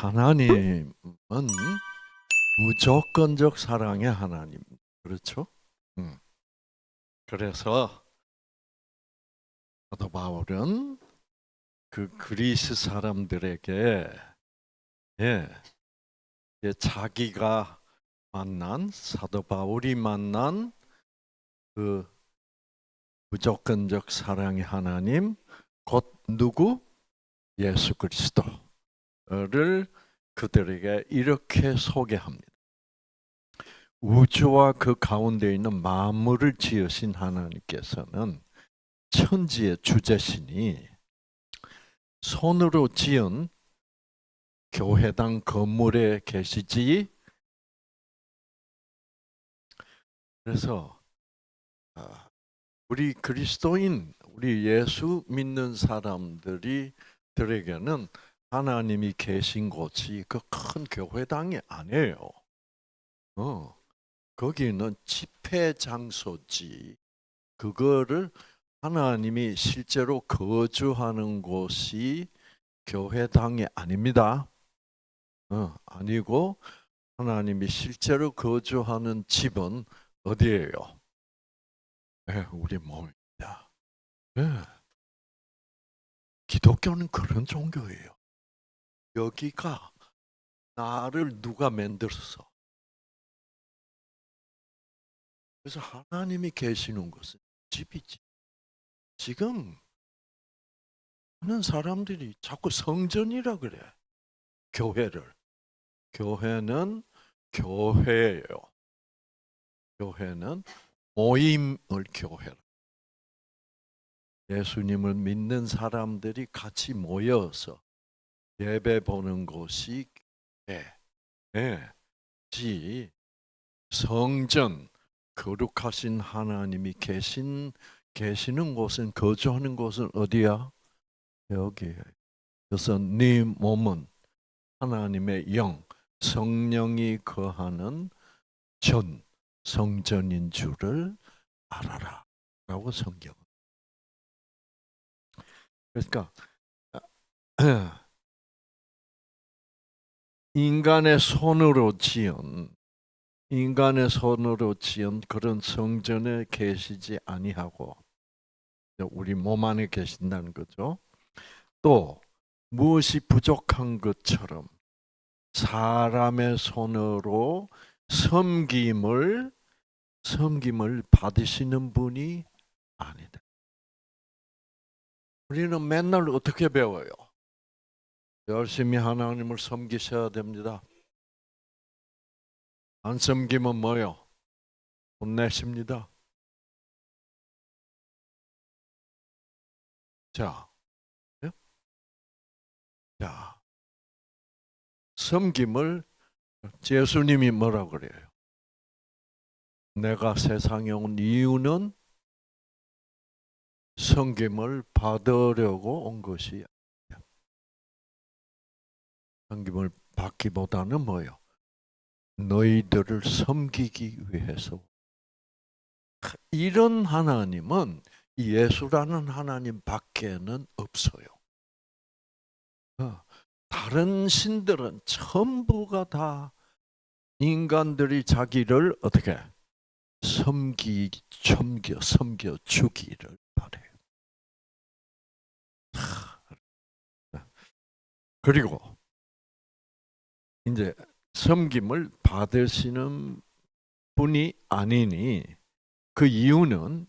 하나님은 무조건적 사랑의 하나님. 그렇죠? 그래서 사도 바울은 그 그리스 사람들에게 예, 자기가 만난 사도 바울이 만난 그 무조건적 사랑의 하나님 곧 누구? 예수 그리스도를 그들에게 이렇게 소개합니다. 우주와 그 가운데 있는 만물을 지으신 하나님께서는 천지의 주재신이 손으로 지은 교회당 건물에 계시지. 그래서 우리 그리스도인, 우리 예수 믿는 사람들에게는 하나님이 계신 곳이 그 큰 교회당이 아니에요. 거기는 집회 장소지. 그거를 하나님이 실제로 거주하는 곳이 교회당이 아닙니다. 아니고 하나님이 실제로 거주하는 집은 어디예요? 네, 우리 몸입니다. 네. 기독교는 그런 종교예요. 여기가 나를 누가 만들었어? 그래서 하나님이 계시는 곳은 집이지. 지금 하는 사람들이 자꾸 성전이라 그래. 교회를. 교회는 교회예요. 교회는 모임을 교회라. 예수님을 믿는 사람들이 같이 모여서 예배 보는 곳이 교회지. 성전, 거룩하신 하나님이 계시는 곳은, 거주하는 곳은 어디야? 여기에요. 그래서 네 몸은 하나님의 영, 성령이 거하는 성전인 줄을 알아라 라고 성경은. 그러니까 인간의 손으로 지은 그런 성전에 계시지 아니하고 우리 몸 안에 계신다는 거죠. 또 무엇이 부족한 것처럼 사람의 손으로 섬김을 받으시는 분이 아니다. 우리는 맨날 어떻게 배워요? 열심히 하나님을 섬기셔야 됩니다. 안 섬기면 뭐요? 혼내십니다. 자, 섬김을 예수님이 뭐라 그래요? 내가 세상에 온 이유는 섬김을 받으려고 온 것이 아니야. 섬김을 받기보다는 뭐요? 너희들을 섬기기 위해서. 이런 하나님은 예수라는 하나님 밖에는 없어요. 다른 신들은 전부가 다 인간들이 자기를 어떻게 섬겨 주기를 바래요. 그리고 이제 섬김을 받으시는 분이 아니니 그 이유는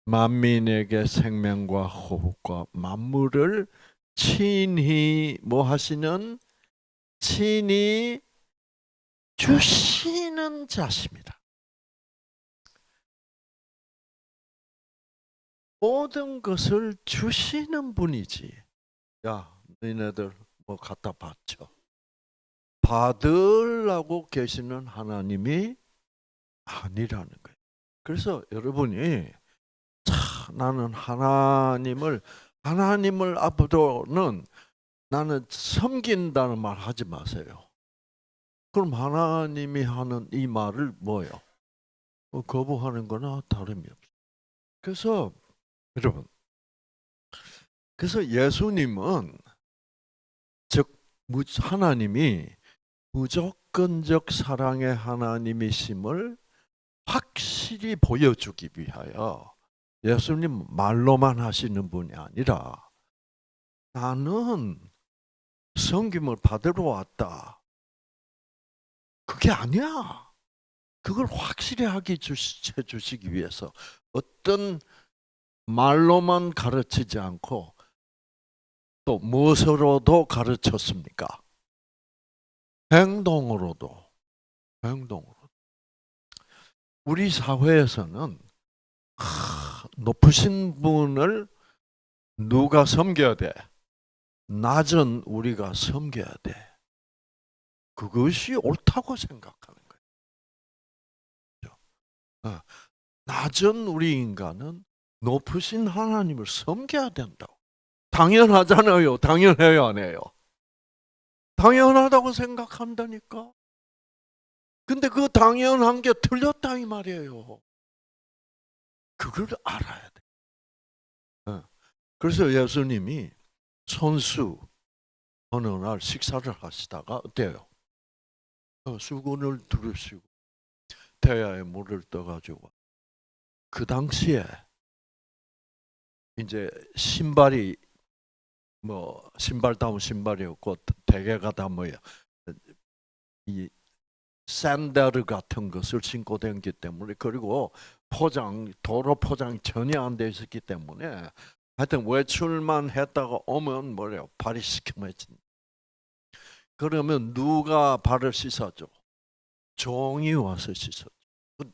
만민에게 생명과 호흡과 만물을 친히 뭐 하시는? 친히 주시는 자십니다. 모든 것을 주시는 분이지. 야, 너희네들 뭐 갖다 바쳐. 받으려고 계시는 하나님이 아니라는 거예요. 그래서 여러분이 나는 하나님을 앞으로는 나는 섬긴다는 말 하지 마세요. 그럼 하나님이 하는 이 말을 뭐예요? 거부하는 거나 다름이 없어요. 그래서 여러분, 그래서 예수님은 즉 하나님이 무조건적 사랑의 하나님이심을 확실히 보여주기 위하여 예수님 말로만 하시는 분이 아니라 나는 섬김을 받으러 왔다. 그게 아니야. 그걸 확실히 해주시기 위해서 어떤 말로만 가르치지 않고 또 무엇으로도 가르쳤습니까? 행동으로도. 우리 사회에서는 높으신 분을 누가 섬겨야 돼? 낮은 우리가 섬겨야 돼. 그것이 옳다고 생각하는 거예요. 낮은 우리 인간은 높으신 하나님을 섬겨야 된다고. 당연하잖아요. 당연해요, 안 해요? 당연하다고 생각한다니까. 근데 그 당연한 게 틀렸다 이 말이에요. 그걸 알아야 돼. 그래서 예수님이 손수 어느 날 식사를 하시다가 어때요? 수건을 두르시고 대야에 물을 떠가지고 그 당시에 이제 신발이 뭐 신발다운 신발이었고 대개가 다 뭐야 이 샌들 같은 것을 신고 다녔기 때문에 그리고 도로 포장이 전혀 안 돼 있었기 때문에 하여튼 외출만 했다가 오면 뭐래요? 발이 시커매진. 그러면 누가 발을 씻어줘? 종이 와서 씻어줘.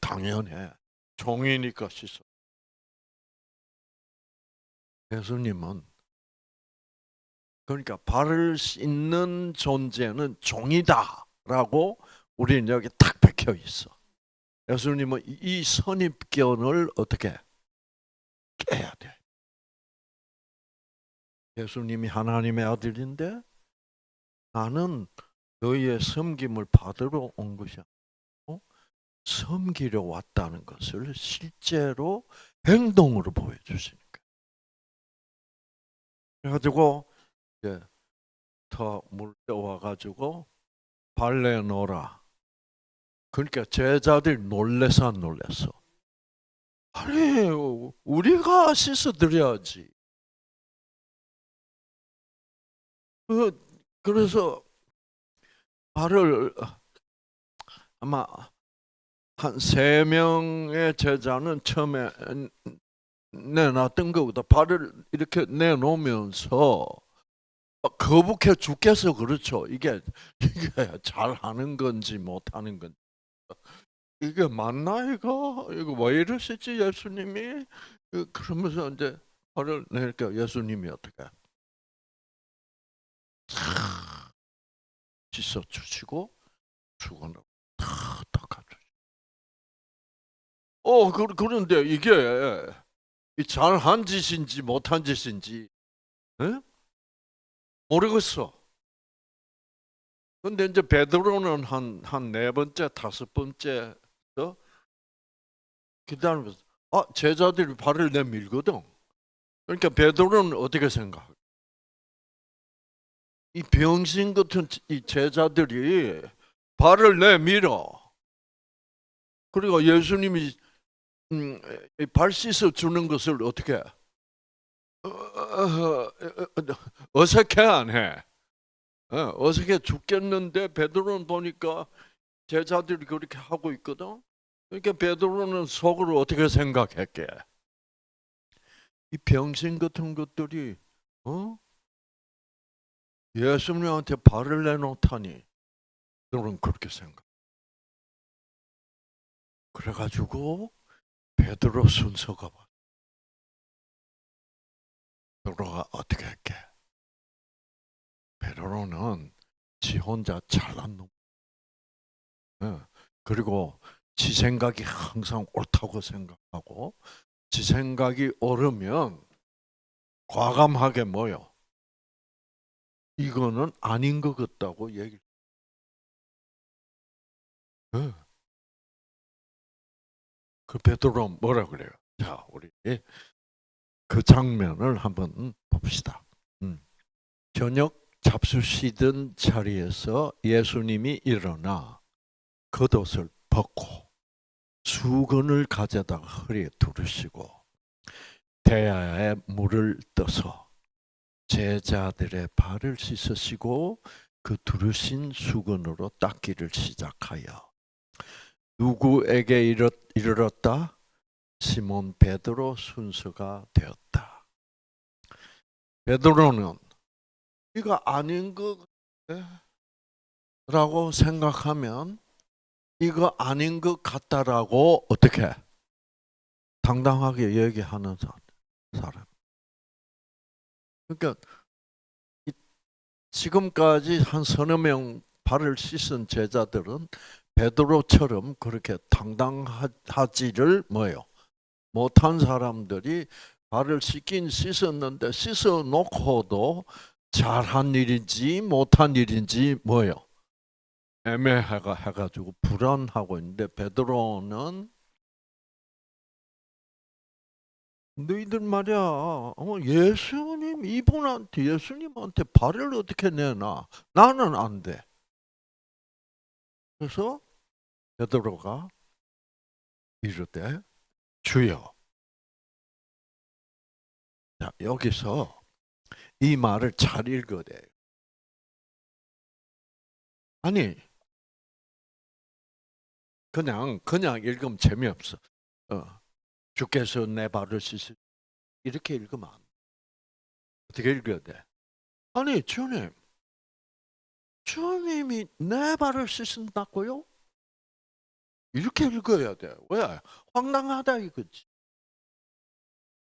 당연해. 종이니까 씻어. 예수님은 그러니까 발을 씻는 존재는 종이다라고 우리는 여기 딱 박혀 있어. 예수님은 이 선입견을 어떻게 깨야 돼? 예수님이 하나님의 아들인데 나는 너희의 섬김을 받으러 온 것이 아니고 섬기러 왔다는 것을 실제로 행동으로 보여주시는 거예요. 그래가지고 이제 더 물 떠와가지고 발레 놓으라. 그러니까 제자들이 놀래서 안 놀랬어? 아니 우리가 씻어드려야지. 그래서 발을 아마 한 3명의 제자는 처음에 내놨던 거보다 발을 이렇게 내놓으면서 거북해 죽겠어. 그렇죠. 이게 잘하는 건지 못하는 건지. 이게 맞나 이거? 이거 왜 이러시지 예수님이? 그러면서 이제 발을 내니까 예수님이 어떻게 씻어주시고 수건을 탁 닦아주시고. 그런데 이게 잘한 짓인지 못한 짓인지 에? 모르겠어. 근데 이제 베드로는 한 4번째, 5번째 기다리면서 제자들이 발을 내밀거든. 그러니까 베드로는 어떻게 생각? 이 병신 같은 이 제자들이 발을 내밀어. 그리고 예수님이 발 씻어 주는 것을 어떻게 어색해 안 해? 어색해 죽겠는데 베드로는 보니까 제자들이 그렇게 하고 있거든. 그러니까 베드로는 속으로 어떻게 생각했게? 이 병신 같은 것들이 예수님한테 발을 내놓다니. 너는 그렇게 생각. 그래가지고 베드로 순서가 봐. 베드로가 어떻게 할게? 베드로는 지 혼자 잘난 놈. 그리고 지 생각이 항상 옳다고 생각하고 지 생각이 옳으면 과감하게 뭐요? 이거는 아닌 것 같다고 얘기. 그 베드로 뭐라 그래요? 자, 우리 그 장면을 한번 봅시다. 저녁 잡수시던 자리에서 예수님이 일어나 겉옷을 벗고 수건을 가져다가 허리에 두르시고 대야에 물을 떠서 제자들의 발을 씻으시고 그 두르신 수건으로 닦기를 시작하여 누구에게 이르렀다? 시몬 베드로 순서가 되었다. 베드로는 이거 아닌 것 같다라고 생각하면 이거 아닌 것 같다라고 어떻게 당당하게 얘기하는 사람. 그러니까 지금까지 한 서너 명 발을 씻은 제자들은 베드로처럼 그렇게 당당하지를 뭐요? 못한 사람들이 발을 씻긴 씻었는데 씻어 놓고도 잘한 일인지 못한 일인지 뭐요? 애매해가지고 불안하고 있는데 베드로는 너희들 말이야, 예수님한테 발을 어떻게 내놔? 나는 안 돼. 그래서 베드로가 이르되 주여. 자, 여기서 이 말을 잘 읽어야 돼. 아니, 그냥 읽으면 재미없어. 주께서 내 발을 씻으 이렇게 읽으면 안 돼. 어떻게 읽어야 돼? 아니, 주님이 내 발을 씻는다고요? 이렇게 읽어야 돼. 왜? 황당하다 이거지.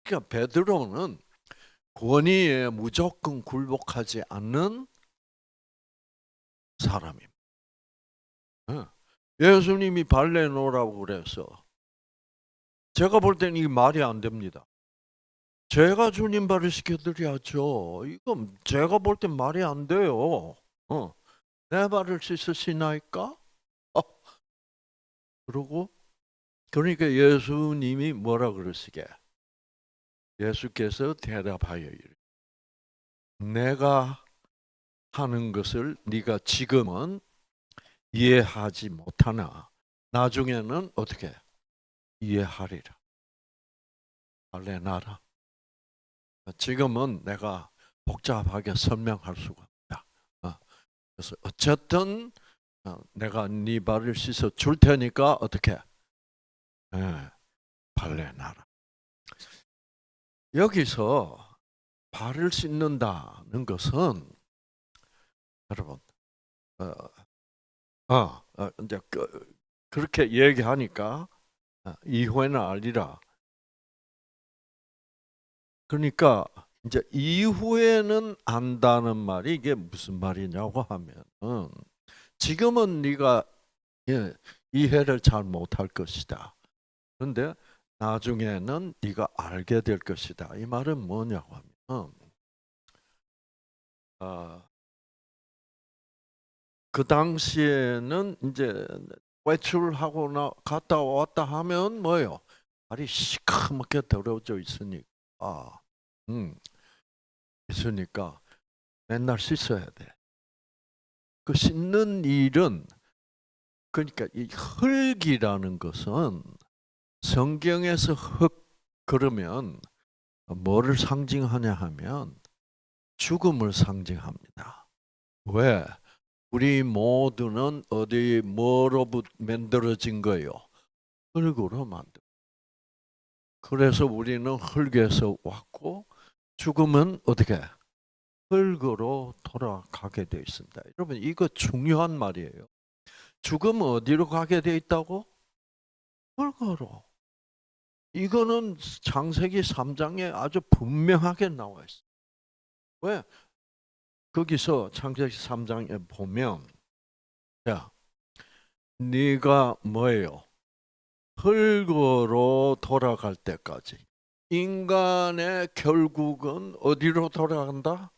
그러니까 베드로는 권위에 무조건 굴복하지 않는 사람입니다. 예수님이 발 내놓으라고 그래서 제가 볼 때는 이게 말이 안 됩니다. 제가 주님 발을 씻겨드려야죠. 이건 제가 볼 땐 말이 안 돼요. 내 발을 씻으시나이까? 그러니까 예수님이 뭐라 그러시게? 예수께서 대답하여 이르 내가 하는 것을 네가 지금은 이해하지 못하나 나중에는 어떻게 이해하리라. 할례나라. 지금은 내가 복잡하게 설명할 수가 없다. 그래서 어쨌든 내가 네 발을 씻어 줄 테니까 어떻게 할례나라. 여기서 발을 씻는다는 것은 여러분 이제 그렇게 얘기하니까 이후에는 알리라. 그러니까 이제 이후에는 안다는 말이 이게 무슨 말이냐고 하면 지금은 네가 이해를 잘 못할 것이다. 그런데 나중에는 네가 알게 될 것이다. 이 말은 뭐냐고 하면 그 당시에는 이제 외출하거나 갔다 왔다 하면 뭐요? 발이 시커멓게 더러워져 있으니까, 있으니까 맨날 씻어야 돼. 그 씻는 일은 그러니까 이 흙이라는 것은 성경에서 흙 그러면 뭐를 상징하냐 하면 죽음을 상징합니다. 왜? 우리 모두는 뭐로부터 만들어진 거예요? 흙으로 만들. 그래서 우리는 흙에서 왔고 죽음은 어떻게? 흙으로 돌아가게 되어 있습니다. 여러분 이거 중요한 말이에요. 죽음은 어디로 가게 되어 있다고? 흙으로. 이거는 창세기 3장에 아주 분명하게 나와 있어요. 왜? 거기서 창세기 3장에 보면 야, 네가 뭐예요? 흙으로 돌아갈 때까지 인간의 결국은 어디로 돌아간다?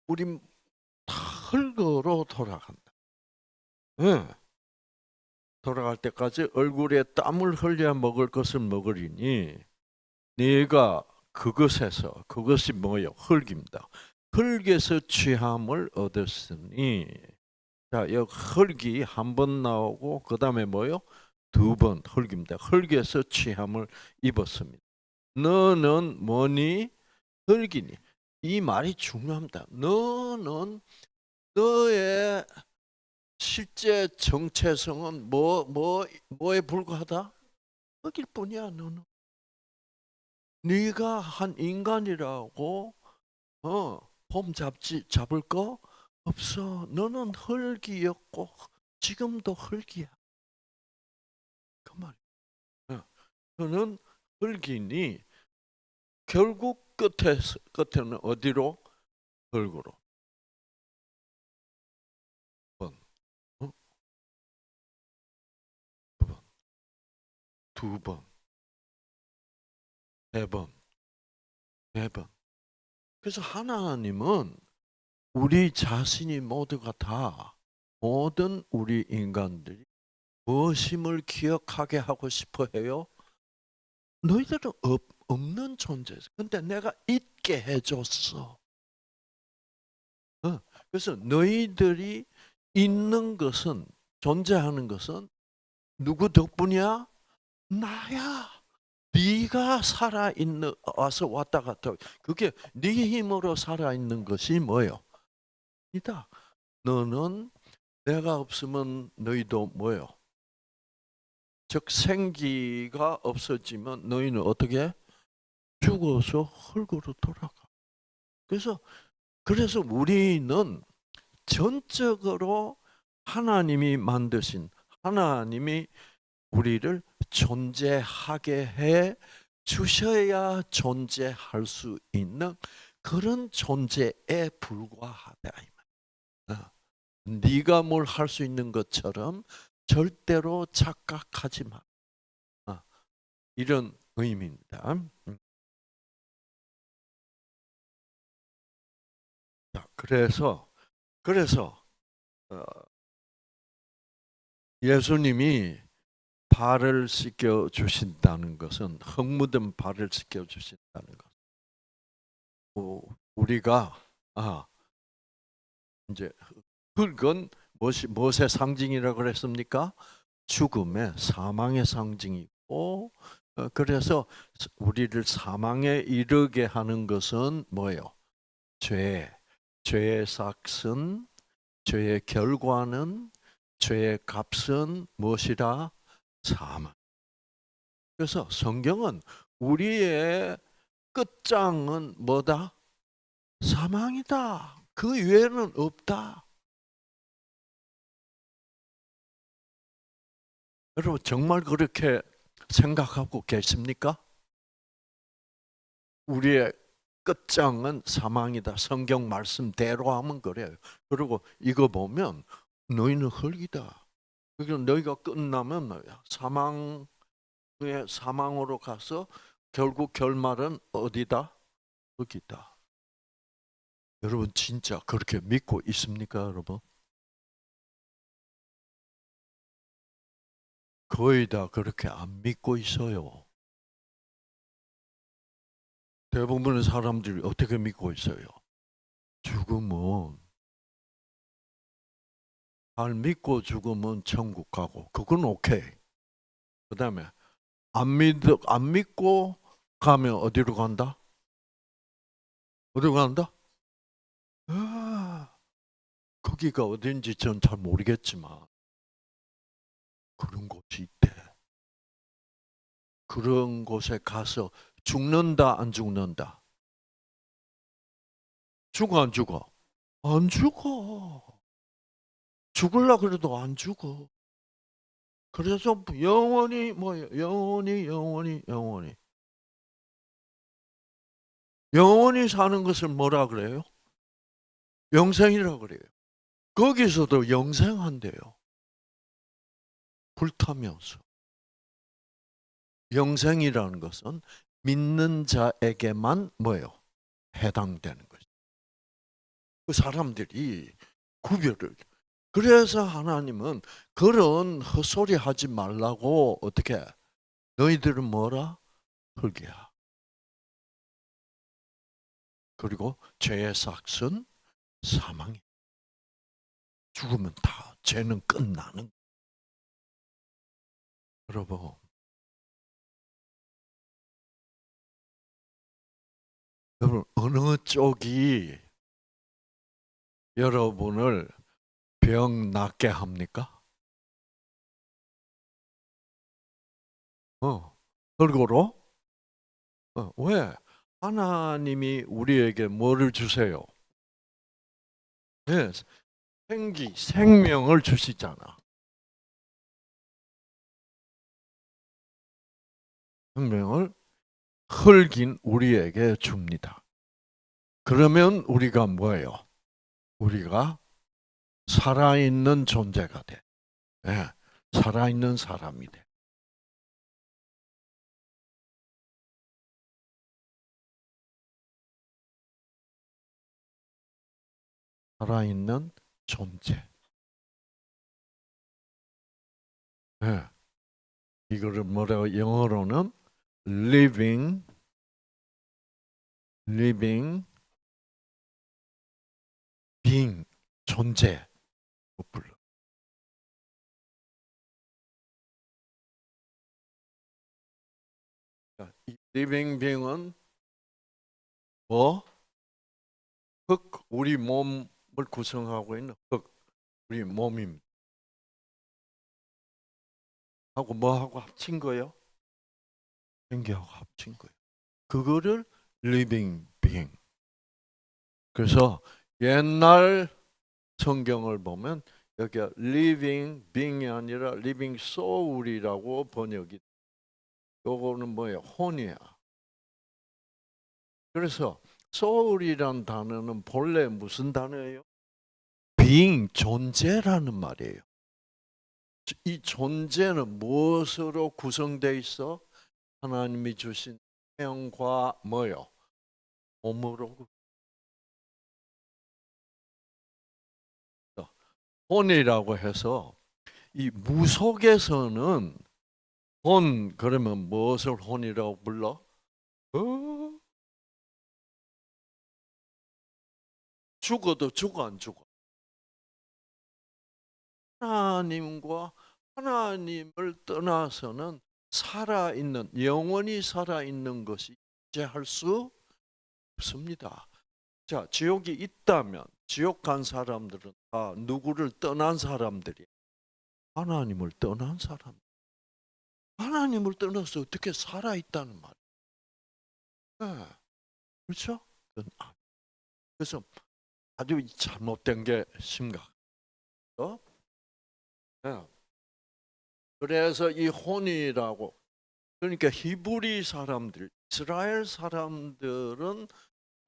우리 다 흙으로 돌아간다. 네. 돌아갈 때까지 얼굴에 땀을 흘려 먹을 것을 먹으리니 네가 그것이 뭐예요? 흙입니다. 흙에서 취함을 얻었으니. 자, 여기 흙이 한 번 나오고 그 다음에 뭐요? 두 번 흙입니다. 흙에서 취함을 입었습니다. 너는 뭐니? 흙이니. 이 말이 중요합니다. 너는 너의 실제 정체성은 뭐에 불과하다? 흙일 뿐이야. 너는 네가 한 인간이라고 폼 잡을 거 없어. 너는 흙이었고 지금도 흙이야. 그 말. 너는 흙이니 결국 끝에는 어디로? 흙으로. 번, 어? 두 번, 두 번, 세 번, 네 번. 그래서 하나님은 우리 자신이 모두가 다 모든 우리 인간들이 무엇임을 기억하게 하고 싶어 해요? 너희들은 없는 존재죠. 근데 내가 있게 해줬어. 그래서 너희들이 있는 것은, 존재하는 것은 누구 덕분이야? 나야. 네가 살아있는, 와서 왔다 갔다. 그게 네 힘으로 살아있는 것이 뭐예요? 이다. 너는 내가 없으면 너희도 뭐예요? 즉 생기가 없어지면 너희는 어떻게? 죽어서 흙으로 돌아가. 그래서 우리는 전적으로 하나님이 만드신, 하나님이 우리를 존재하게 해 주셔야 존재할 수 있는 그런 존재에 불과하다. 네가 뭘 할 수 있는 것처럼 절대로 착각하지 마. 이런 의미입니다. 자, 그래서 어, 예수님이 발을 씻겨 주신다는 것은, 흙 묻은 발을 씻겨 주신다는 것. 우리가 이제 흙은 무엇의 상징이라고 그랬습니까? 죽음의, 사망의 상징이고, 그래서 우리를 사망에 이르게 하는 것은 뭐예요? 죄의 삭은, 죄의 결과는, 죄의 값은 무엇이라? 사망. 그래서 성경은 우리의 끝장은 뭐다? 사망이다. 그 외에는 없다. 여러분 정말 그렇게 생각하고 계십니까? 우리의 끝장은 사망이다. 성경 말씀대로 하면 그래요. 그리고 이거 보면 너희는 흙이다. 그러니까 너희가 끝나면 사망으로 가서 결국 결말은 어디다? 흙이다. 여러분 진짜 그렇게 믿고 있습니까, 여러분? 거의 다 그렇게 안 믿고 있어요. 대부분의 사람들이 어떻게 믿고 있어요? 죽으면, 잘 믿고 죽으면 천국 가고, 그건 오케이. 그 다음에 안 믿고 가면 어디로 간다? 어디로 간다? 거기가 어딘지 전 잘 모르겠지만 그런 곳이 있대. 그런 곳에 가서 죽는다, 안 죽는다? 죽어, 안 죽어? 안 죽어. 죽을라 그래도 안 죽어. 그래서 영원히 뭐예요? 영원히 사는 것을 뭐라 그래요? 영생이라고 그래요. 거기서도 영생한대요. 불타면서. 영생이라는 것은 믿는 자에게만 뭐예요? 해당되는 것이죠. 그 사람들이 구별을. 그래서 하나님은 그런 헛소리 하지 말라고 어떻게? 너희들은 뭐라? 흙이야. 그리고 죄의 삭은 사망이. 죽으면 다 죄는 끝나는. 여러분, 어느 쪽이 여러분을 병 낫게 합니까? 골고루? 왜? 하나님이 우리에게 뭐를 주세요? 네, 생명을 주시잖아. 생명을 흙인 우리에게 줍니다. 그러면 우리가 뭐예요? 우리가 살아있는 존재가 돼. 네, 살아있는 사람이 돼. 살아있는 존재. 네, 이거를 뭐라고 영어로는 living being, 존재. 불러. 이 living being은 뭐? 흙, 우리 몸을 구성하고 있는 흙, 우리 몸입니다. 하고 뭐하고 합친 거예요? 생기하고 합친 거예요. 그거를 living being. 그래서 옛날 성경을 보면 여기가 living being이 아니라 living soul이라고 번역이. 요거는 뭐예요? 혼이야. 그래서 soul이란 단어는 본래 무슨 단어예요? being, 존재라는 말이에요. 이 존재는 무엇으로 구성되어 있어? 하나님이 주신 태양과 뭐요? 몸으로. 혼이라고 해서 이 무속에서는 혼 그러면 무엇을 혼이라고 불러? 죽어도 죽어 안 죽어? 하나님과 하나님을 떠나서는 살아있는 영원히 살아있는 것이 존재할 수 없습니다. 자, 지옥이 있다면 지옥 간 사람들은 다 누구를 떠난 사람들이야? 하나님을 떠난 사람. 하나님을 떠나서 어떻게 살아있다는 말이에요. 네. 그렇죠? 그래서 아주 잘못된 게 심각해요. 네. 그래서 이 혼이라고, 그러니까 히브리 사람들, 이스라엘 사람들은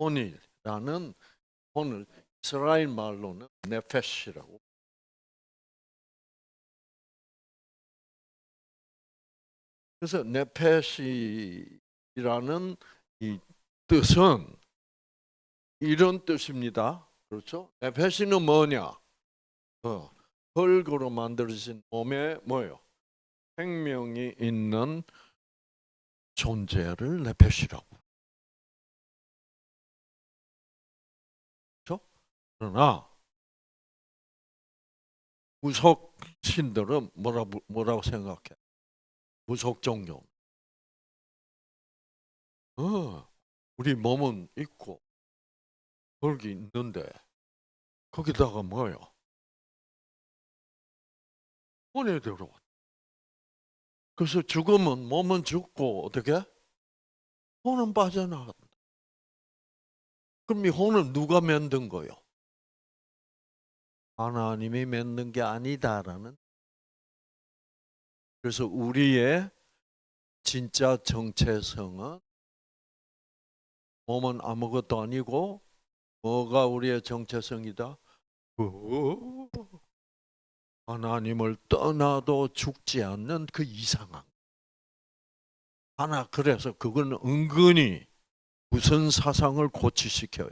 혼이라는, 혼을 이스라엘 말로는 네페시라고. 그래서 네페시라는 이 뜻은 이런 뜻입니다. 그렇죠? 네페시는 뭐냐? 흙으로 만들어진 몸에 뭐요? 생명이 있는 존재를 네페시라고. 그렇죠? 그러나 무속 신들은 뭐라고 생각해? 무속 종교. 우리 몸은 있고 흙이 있는데 거기다가 뭐요? 혼이 들어와. 그래서 죽으면 몸은 죽고 어떻게? 혼은 빠져나간다. 그럼 이 혼은 누가 만든 거요? 하나님이 만든 게 아니다라는. 그래서 우리의 진짜 정체성은 몸은 아무것도 아니고 뭐가 우리의 정체성이다? 하나님을 떠나도 죽지 않는 그 이상한 하나. 그래서 그건 은근히 무슨 사상을 고취시켜요?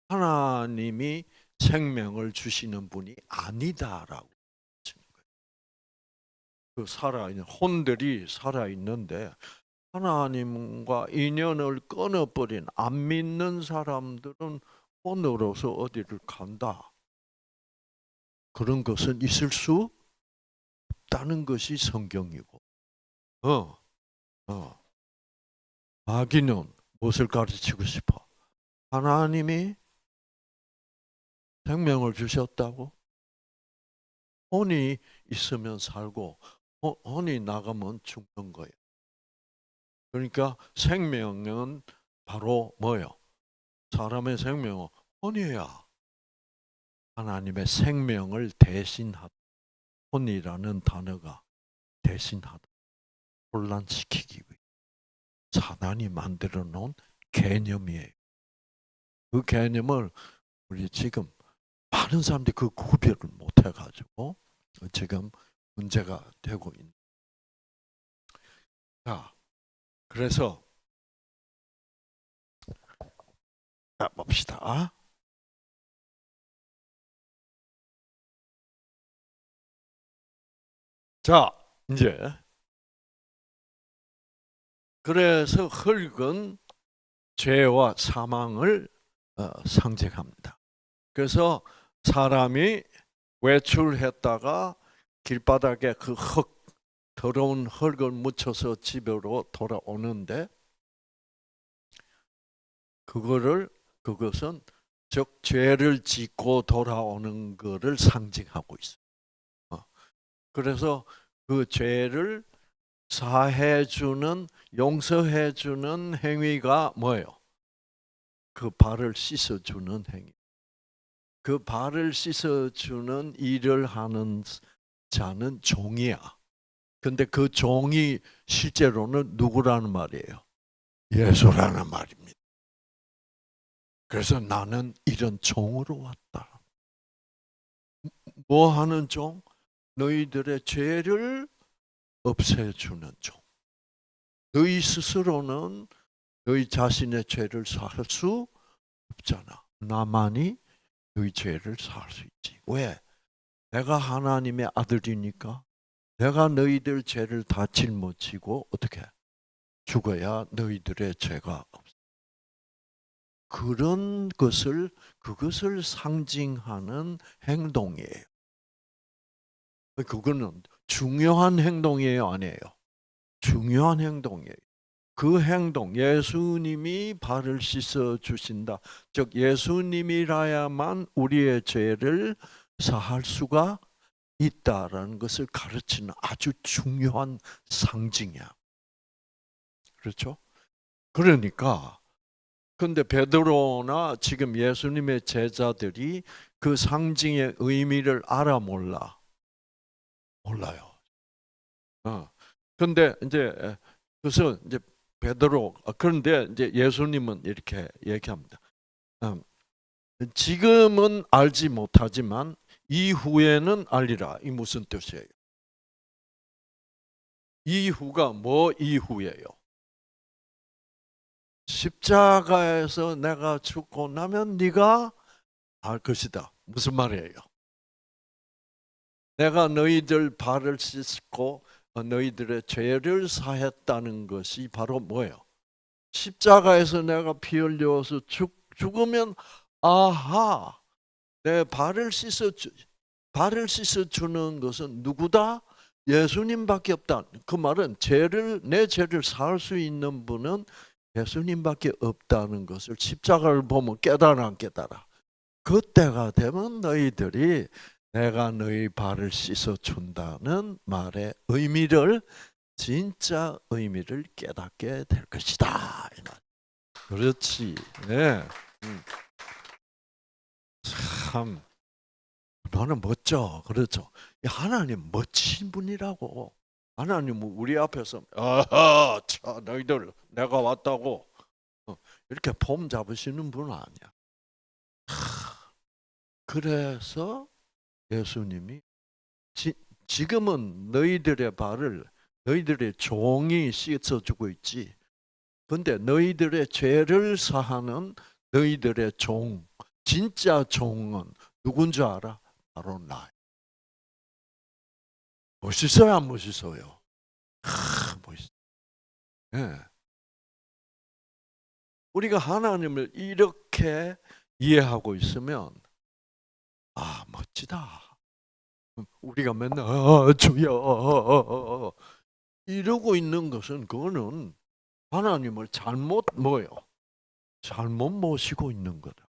하나님이 생명을 주시는 분이 아니다라고 하시는 거예요. 그 살아있는 혼들이 살아있는데 하나님과 인연을 끊어버린 안 믿는 사람들은 오늘로서 어디를 간다. 그런 것은 있을 수 없다는 것이 성경이고, 마귀는 무엇을 가르치고 싶어? 하나님이 생명을 주셨다고? 혼이 있으면 살고 혼이 나가면 죽는 거예요. 그러니까 생명은 바로 뭐예요? 사람의 생명은 혼이야. 하나님의 생명을 대신하다. 혼이라는 단어가 대신하다. 혼란시키기 위해 사단이 만들어 놓은 개념이에요. 그 개념을 우리 지금 많은 사람들이 그 구별을 못 해가지고 지금 문제가 되고 있는. 자, 그래서 봅시다. 자, 이제 그래서 흙은 죄와 사망을 상징합니다. 그래서 사람이 외출했다가 길바닥에 그 더러운 흙을 묻혀서 집으로 돌아오는데 그것은 즉 죄를 짓고 돌아오는 것을 상징하고 있어요. 그래서 그 죄를 사해주는, 용서해주는 행위가 뭐예요? 그 발을 씻어주는 행위. 그 발을 씻어주는 일을 하는 자는 종이야. 근데 그 종이 실제로는 누구라는 말이에요? 예수라는 말입니다. 그래서 나는 이런 종으로 왔다. 뭐 하는 종? 너희들의 죄를 없애주는 종. 너희 스스로는 너희 자신의 죄를 살 수 없잖아. 나만이 너희 죄를 살 수 있지. 왜? 내가 하나님의 아들이니까 내가 너희들 죄를 다 짊어지고 어떻게 죽어야 너희들의 죄가 없어. 그것을 상징하는 행동이에요. 그거는 중요한 행동이에요, 아니에요? 중요한 행동이에요. 그 행동, 예수님이 발을 씻어 주신다. 즉 예수님이라야만 우리의 죄를 사할 수가 있다라는 것을 가르치는 아주 중요한 상징이야. 그렇죠? 그러니까 근데 베드로나 지금 예수님의 제자들이 그 상징의 의미를 알아 몰라? 몰라요. 근데 이제 그래서 이제 베드로 그런데 이제 예수님은 이렇게 얘기합니다. 지금은 알지 못하지만 이후에는 알리라. 이 무슨 뜻이에요? 이후가 뭐 이후예요? 십자가에서 내가 죽고 나면 네가 알 것이다. 무슨 말이에요? 내가 너희들 발을 씻고 너희들의 죄를 사했다는 것이 바로 뭐예요? 십자가에서 내가 피 흘려서 죽으면 아하 내 발을 씻어 주는 것은 누구다? 예수님밖에 없다. 그 말은 내 죄를 살 수 있는 분은 예수님밖에 없다는 것을 십자가를 보면 깨달아 안 깨달아. 그때가 되면 너희들이 내가 너희 발을 씻어 준다는 말의 의미를 진짜 의미를 깨닫게 될 것이다. 그렇지. 네. 참 너는 멋져. 그렇죠. 하나님 멋진 분이라고. 하나님 우리 앞에서 아하, 자 너희들 내가 왔다고 이렇게 폼 잡으시는 분은 아니야. 그래서 예수님이 지금은 너희들의 발을 너희들의 종이 씻어주고 있지. 근데 너희들의 죄를 사하는 너희들의 종, 진짜 종은 누군 줄 알아? 바로 나. 멋있어요, 안 멋있어요? 멋있어. 예. 우리가 하나님을 이렇게 이해하고 있으면 아, 멋지다. 우리가 맨날 주여 이러고 있는 것은 그거는 하나님을 잘못 뭐요? 잘못 모시고 있는 거다.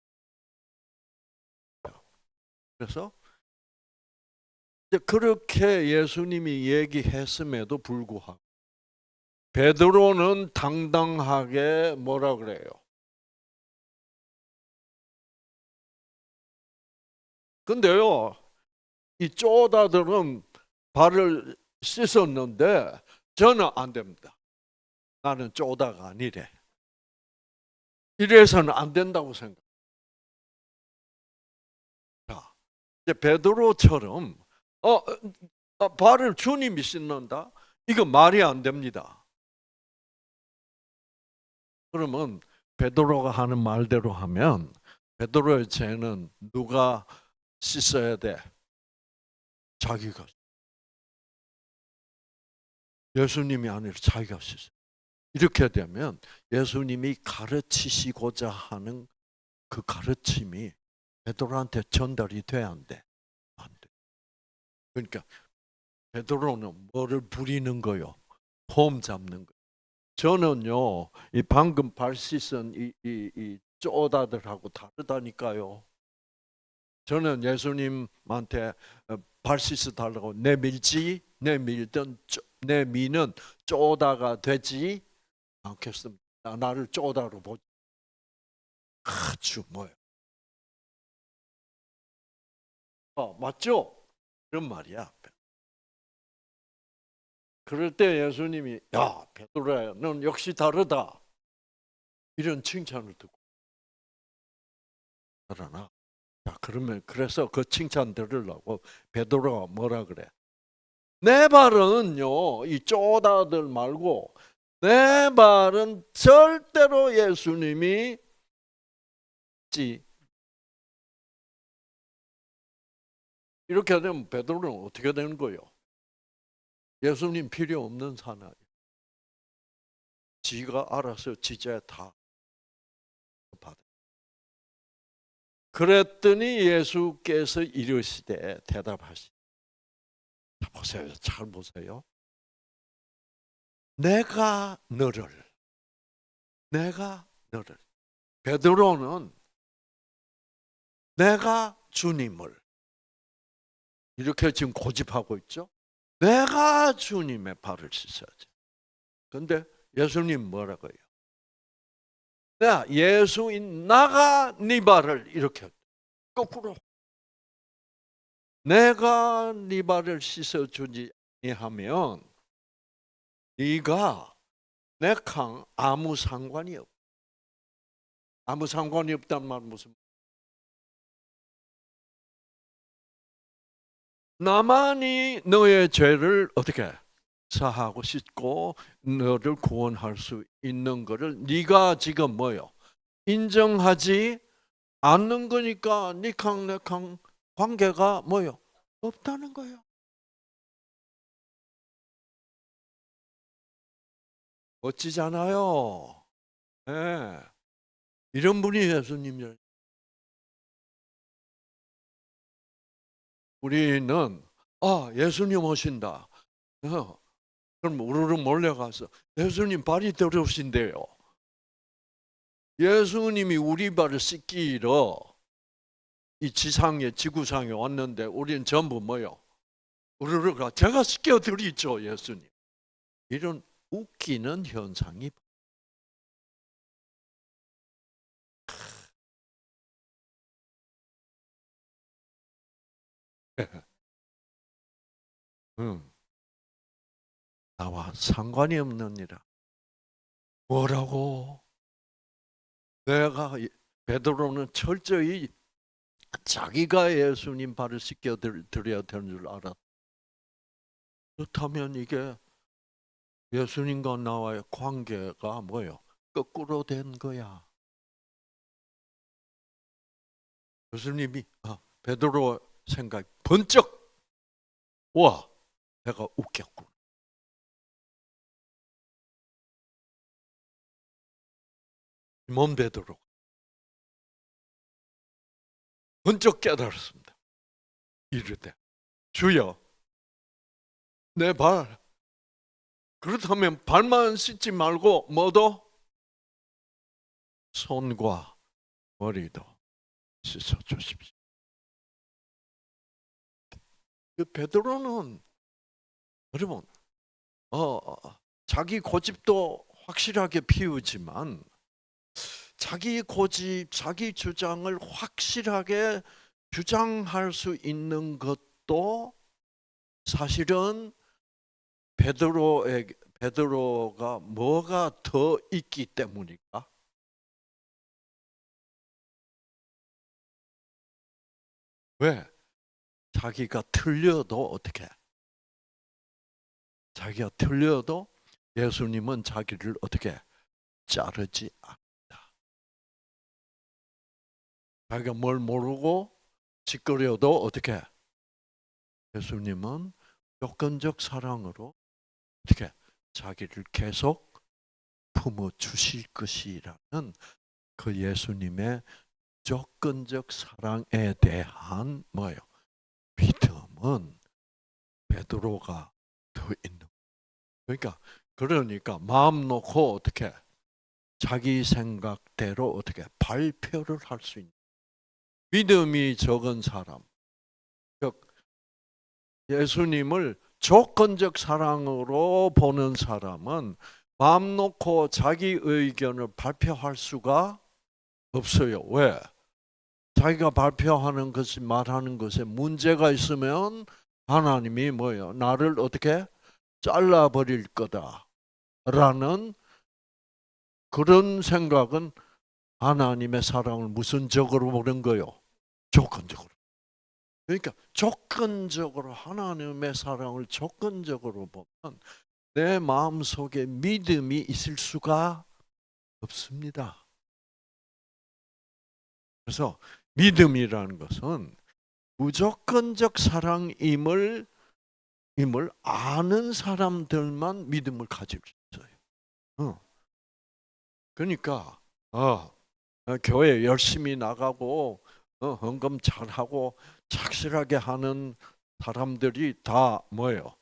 그래서 그렇게 예수님이 얘기했음에도 불구하고 베드로는 당당하게 뭐라 그래요? 근데요, 이 쪼다들은 발을 씻었는데 저는 안 됩니다. 나는 쪼다가 아니래. 이래서는 안 된다고 생각. 자, 이제 베드로처럼 발을 주님이 씻는다? 이거 말이 안 됩니다. 그러면 베드로가 하는 말대로 하면 베드로의 죄는 누가 씻어야 돼? 자기가. 예수님이 아니라 자기가 씻어요. 이렇게 되면 예수님이 가르치시고자 하는 그 가르침이 베드로한테 전달이 돼야 안 돼? 안 돼. 그러니까 베드로는 뭐를 부리는 거요? 폼 잡는 거. 저는요, 이 방금 발 씻은 이 쪼다들하고 다르다니까요. 저는 예수님한테 발 씻어 달라고 내밀지, 내밀던 내미는 쪼다가 되지 않겠습니다. 나를 쪼다로 보지. 아주 뭐요? 맞죠? 그런 말이야. 그럴 때 예수님이 야 베드로야, 넌 역시 다르다. 이런 칭찬을 듣고 그러나 자 그러면 그래서 그 칭찬 들으려고 베드로가 뭐라 그래? 내 발은요 이 쪼다들 말고 내 발은 절대로 예수님이 지 이렇게 되면 베드로는 어떻게 되는 거예요? 예수님 필요 없는 사나이. 지가 알아서 지제 다 받아. 그랬더니 예수께서 이르시되 대답하시. 보세요, 잘 보세요. 내가 너를 베드로는 내가 주님을 이렇게 지금 고집하고 있죠. 내가 주님의 발을 씻어야지. 근데 예수님 뭐라고 해요? 야, 예수인 나가 네 발을 이렇게 거꾸로 내가 네 발을 씻어주지 하면 네가 내랑 아무 상관이 없어. 아무 상관이 없단 말 무슨? 나만이 너의 죄를 어떻게 사하고 씻고 너를 구원할 수 있는 것을 네가 지금 뭐요? 인정하지 않는 거니까 니캉 내캉 관계가 뭐요? 없다는 거예요. 멋지잖아요. 네. 이런 분이 예수님이에요. 우리는 예수님 오신다. 그럼 우르르 몰려가서 예수님 발이 더러우신데요. 예수님이 우리 발을 씻기러 이 지상에 지구상에 왔는데 우리는 전부 뭐요? 우르르가 제가 씻겨드리죠 예수님. 이런 웃기는 현상이 나와 상관이 없는 일이라. 뭐라고? 내가 베드로는 철저히 자기가 예수님 발을 씻겨 드려야 되는 줄 알았. 그렇다면 이게 예수님과 나와의 관계가 뭐예요? 거꾸로 된 거야. 예수님이 베드로 생각 번쩍 와 내가 웃겼고 시몬 베드로 번쩍 깨달았습니다. 이르되 주여 내 발, 그렇다면 발만 씻지 말고 뭐도 손과 머리도 씻어 주십시오. 그 베드로는 여러분 자기 고집도 확실하게 피우지만 자기 고집, 자기 주장을 확실하게 주장할 수 있는 것도 사실은 베드로가 뭐가 더 있기 때문일까? 왜? 자기가 틀려도 어떻게? 자기가 틀려도 예수님은 자기를 어떻게 자르지 않는다. 자기가 뭘 모르고 짓거려도 어떻게? 예수님은 조건적 사랑으로 어떻게 자기를 계속 품어 주실 것이라는 그 예수님의 조건적 사랑에 대한 뭐예요? 믿음은 베드로가 더 있는. 그러니까 마음 놓고 어떻게 자기 생각대로 어떻게 발표를 할 수 있는 믿음이 적은 사람, 즉 예수님을 조건적 사랑으로 보는 사람은 마음 놓고 자기 의견을 발표할 수가 없어요. 왜? 자기가 발표하는 것이 말하는 것에 문제가 있으면 하나님이 뭐예요? 나를 어떻게 잘라버릴 거다라는 그런 생각은 하나님의 사랑을 무슨 적으로 보는 거요? 조건적으로. 그러니까 조건적으로 하나님의 사랑을 조건적으로 보면 내 마음속에 믿음이 있을 수가 없습니다. 그래서 믿음이라는 것은 무조건적 사랑임을 아는 사람들만 믿음을 가질 수 있어요. 그러니까 교회 열심히 나가고 헌금 잘하고 착실하게 하는 사람들이 다 뭐예요?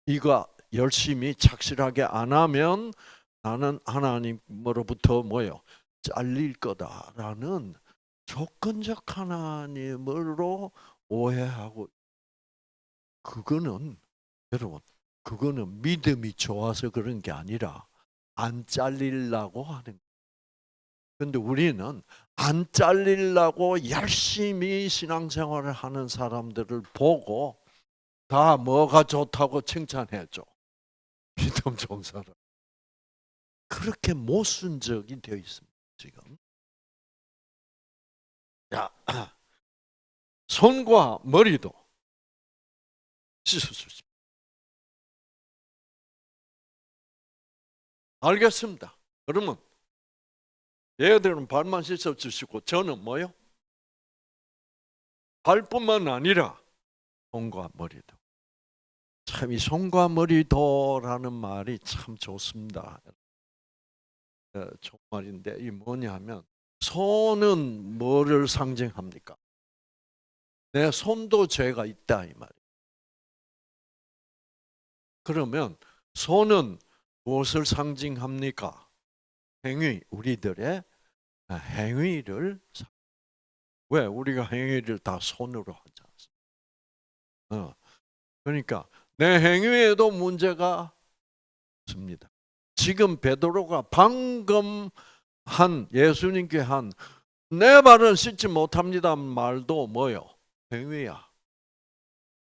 이거 열심히 착실하게 안 하면 나는 하나님으로부터 뭐예요? 잘릴 거다라는 조건적 하나님으로 오해하고, 그거는 여러분, 그거는 믿음이 좋아서 그런 게 아니라 안 잘리려고 하는 거예요. 근데 우리는 안 잘리려고 열심히 신앙생활을 하는 사람들을 보고 다 뭐가 좋다고 칭찬해줘. 믿음 좋은 사람. 그렇게 모순적이 되어 있습니다, 지금. 야, 손과 머리도 씻어주십시오. 알겠습니다. 그러면 얘들은 발만 씻어주시고 저는 뭐요? 발뿐만 아니라 손과 머리도. 참 이 손과 머리도라는 말이 참 좋습니다. 정말인데 이 뭐냐면 손은 뭐를 상징합니까? 내 손도 죄가 있다 이 말이에요. 그러면 손은 무엇을 상징합니까? 행위, 우리들의 행위를. 왜? 우리가 행위를 다 손으로 하지 않습니까? 그러니까 내 행위에도 문제가 없습니다. 지금 베드로가 방금 예수님께 한 내 발은 씻지 못합니다 말도 뭐요? 행위야.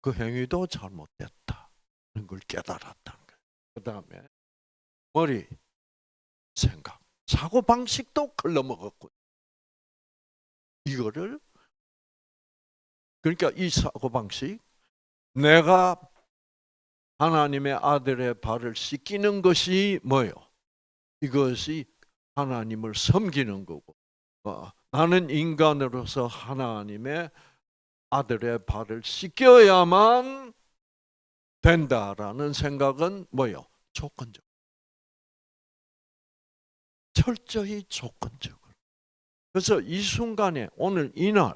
그 행위도 잘못됐다는 걸 깨달았다는 거예요. 그 다음에 머리, 생각, 사고방식도 걸러먹었고, 이거를, 그러니까 이 사고방식, 내가 하나님의 아들의 발을 씻기는 것이 뭐예요? 이것이 하나님을 섬기는 거고, 나는 인간으로서 하나님의 아들의 발을 씻겨야만 된다라는 생각은 뭐예요? 조건적. 철저히 조건적으로. 그래서 이 순간에 오늘 이날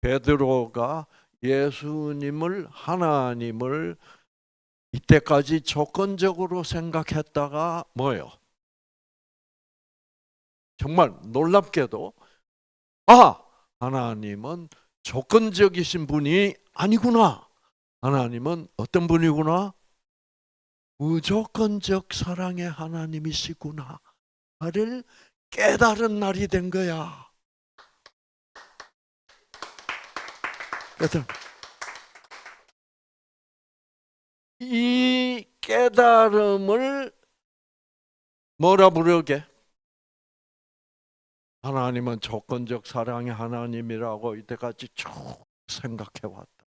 베드로가 예수님을 하나님을 이때까지 조건적으로 생각했다가 뭐예요? 정말 놀랍게도 하나님은 조건적이신 분이 아니구나. 하나님은 어떤 분이구나? 무조건적 사랑의 하나님이시구나. 를 깨달은 날이 된 거야. 이 깨달음을 뭐라 부르게? 하나님은 조건적 사랑의 하나님이라고 이때까지 쭉 생각해왔다.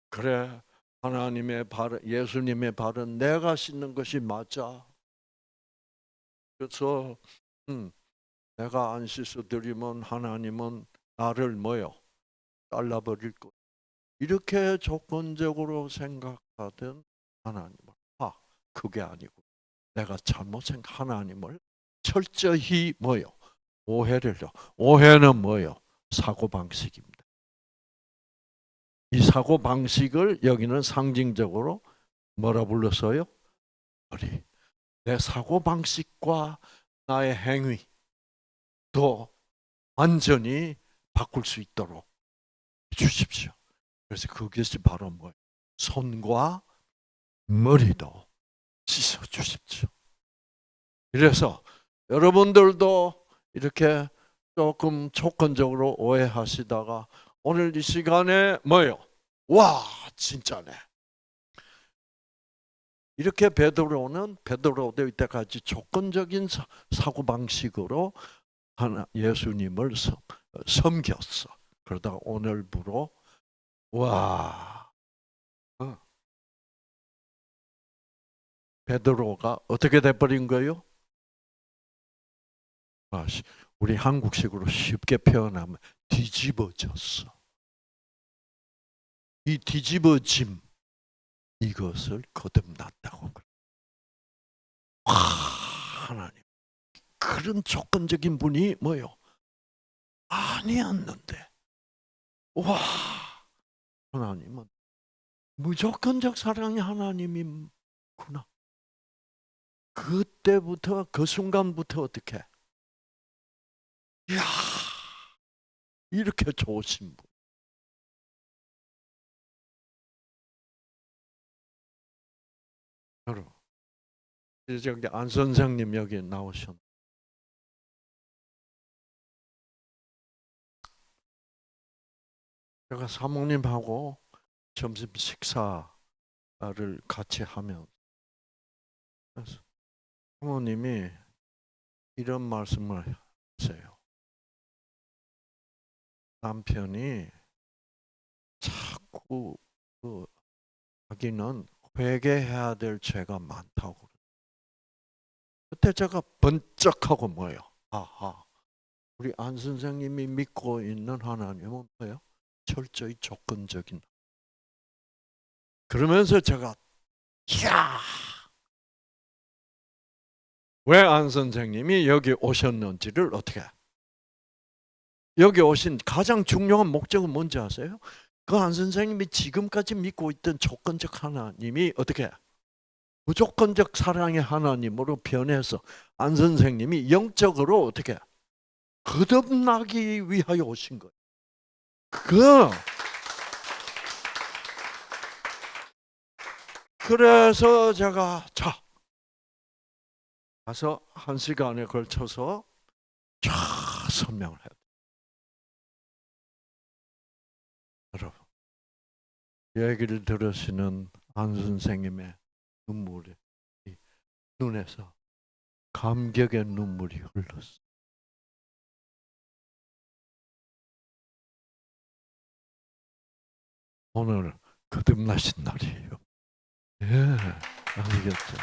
그래, 하나님의 발, 예수님의 발은 내가 씻는 것이 맞아. 그래서 내가 안 씻어드리면 하나님은 나를 뭐요? 잘라버릴 것. 이렇게 조건적으로 생각하던 하나님을 그게 아니고 내가 잘못 생각 하나님을 철저히 뭐요? 오해를 줘. 오해는 뭐요? 사고방식입니다. 이 사고방식을 여기는 상징적으로 뭐라 불렀어요? 내 사고방식과 나의 행위도 완전히 바꿀 수 있도록 주십시오. 그래서 그것이 바로 뭐예요? 손과 머리도 씻어 주십시오. 그래서 여러분들도 이렇게 조금 조건적으로 오해하시다가 오늘 이 시간에 뭐예요? 와, 진짜네. 이렇게 베드로도 이때까지 조건적인 사고방식으로 예수님을 섬겼어. 그러다가 오늘부로 와, 베드로가 어떻게 돼버린 거예요? 우리 한국식으로 쉽게 표현하면 뒤집어졌어. 이 뒤집어짐, 이것을 거듭났다고 그래. 하나님, 그런 조건적인 분이 뭐요? 아니었는데, 와, 하나님은 무조건적 사랑의 하나님이구나. 그때부터 그 순간부터 어떻게? 이야, 이렇게 좋으신 분. 여러분, 저기 안 선생님 여기 나오셨. 제가 사모님하고 점심 식사를 같이 하면 사모님이 이런 말씀을 하세요. 남편이 자꾸 자기는 회개해야 될 죄가 많다고. 그때 제가 번쩍하고 뭐예요? 우리 안 선생님이 믿고 있는 하나님은 뭐예요? 철저히 조건적인. 그러면서 제가 이야, 왜 안 선생님이 여기 오셨는지를 어떻게? 여기 오신 가장 중요한 목적은 뭔지 아세요? 그 안 선생님이 지금까지 믿고 있던 조건적 하나님이 어떻게? 무조건적 사랑의 하나님으로 변해서 안 선생님이 영적으로 어떻게? 거듭나기 위하여 오신 거예요. 그래서 제가 가서 1시간에 걸쳐서 설명을 해요. 여러분, 얘기를 들으시는 안 선생님의 눈물이 눈에서 감격의 눈물이 흘렀어. 오늘 거듭나신 날이에요. 예, 아시겠죠?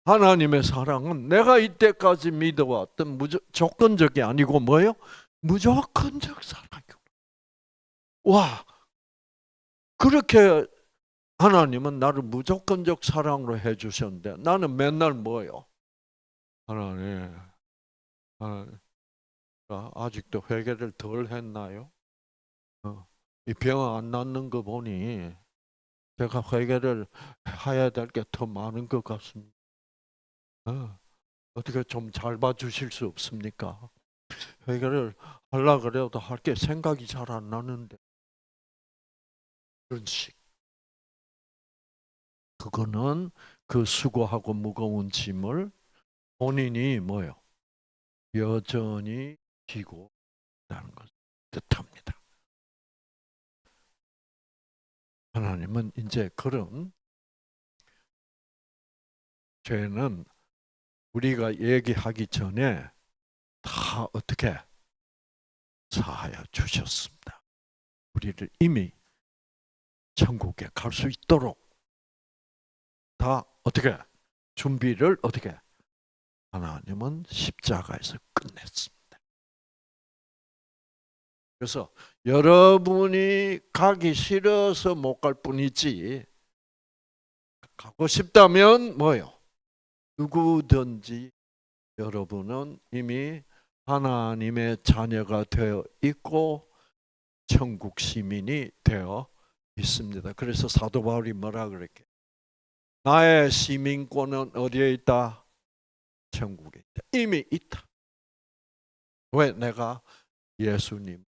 하나님의 사랑은 내가 이때까지 믿어왔던 조건적이 아니고 뭐예요? 무조건적 사랑이고. 와, 그렇게 하나님은 나를 무조건적 사랑으로 해주셨는데 나는 맨날 뭐예요? 하나님, 하나님, 아직도 회개를 덜 했나요? 이 병 안 낫는 거 보니 제가 회개를 해야 될 게 더 많은 것 같습니다. 어떻게 좀 잘 봐주실 수 없습니까? 회개를 하려고 그래도 할 게 생각이 잘 안 나는데 그런 식. 그거는 그 수고하고 무거운 짐을 본인이 뭐요? 여전히 지고 있다는 것을 뜻합니다. 하나님은 이제 그런 죄는 우리가 얘기하기 전에 다 어떻게 사하여 주셨습니다. 우리를 이미 천국에 갈 수 있도록 다 어떻게 준비를 어떻게 하나님은 십자가에서 끝냈습니다. 그래서 여러분이 가기 싫어서 못 갈 뿐이지 가고 싶다면 뭐요? 누구든지 여러분은 이미 하나님의 자녀가 되어 있고 천국 시민이 되어 있습니다. 그래서 사도 바울이 뭐라 그랬게? 나의 시민권은 어디에 있다? 천국에 있다. 이미 있다. 왜? 내가 예수님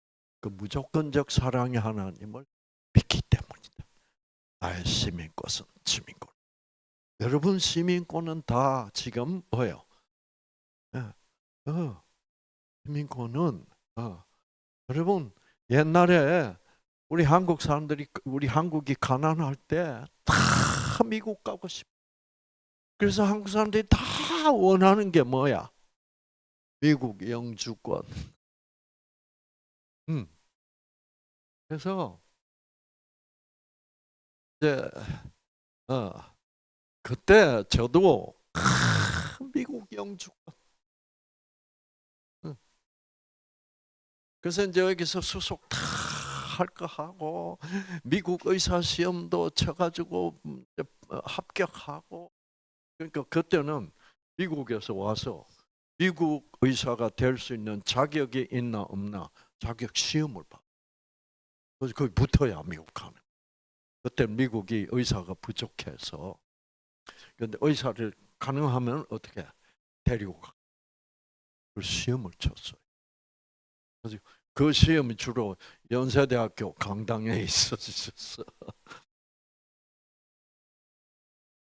그 무조건적 사랑의 하나님을 믿기 때문이다. 나의 시민권. 여러분 시민권은 다 지금 뭐예요? 시민권은 여러분 옛날에 우리 한국 사람들이 우리 한국이 가난할 때 다 미국 가고 싶어. 그래서 한국 사람들이 다 원하는 게 뭐야? 미국 영주권. 그래서 이제 그때 저도 미국 영주권. 그래서 이제 여기서 수속 다 할 거 하고 미국 의사 시험도 쳐가지고 합격하고 그러니까 그때는 미국에서 와서 미국 의사가 될 수 있는 자격이 있나 없나 자격 시험을 봐. 그래서 거기 붙어야 미국 가는. 그때 미국이 의사가 부족해서 그런데 의사를 가능하면 어떻게 데리고 가. 그 시험을 쳤어요. 그래서 그 시험이 주로 연세대학교 강당에 있었어.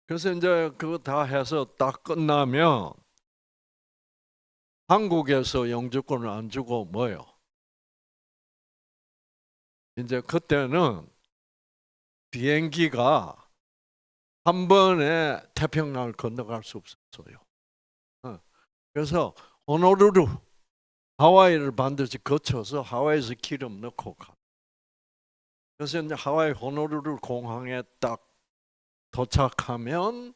그래서 이제 그거 다 해서 딱 끝나면 한국에서 영주권을 안 주고 뭐요? 이제 그때는 비행기가 한 번에 태평양을 건너갈 수 없었어요. 그래서 호놀룰루 하와이를 반드시 거쳐서 하와이에서 기름 넣고 가. 그래서 이제 하와이 호놀룰루 공항에 딱 도착하면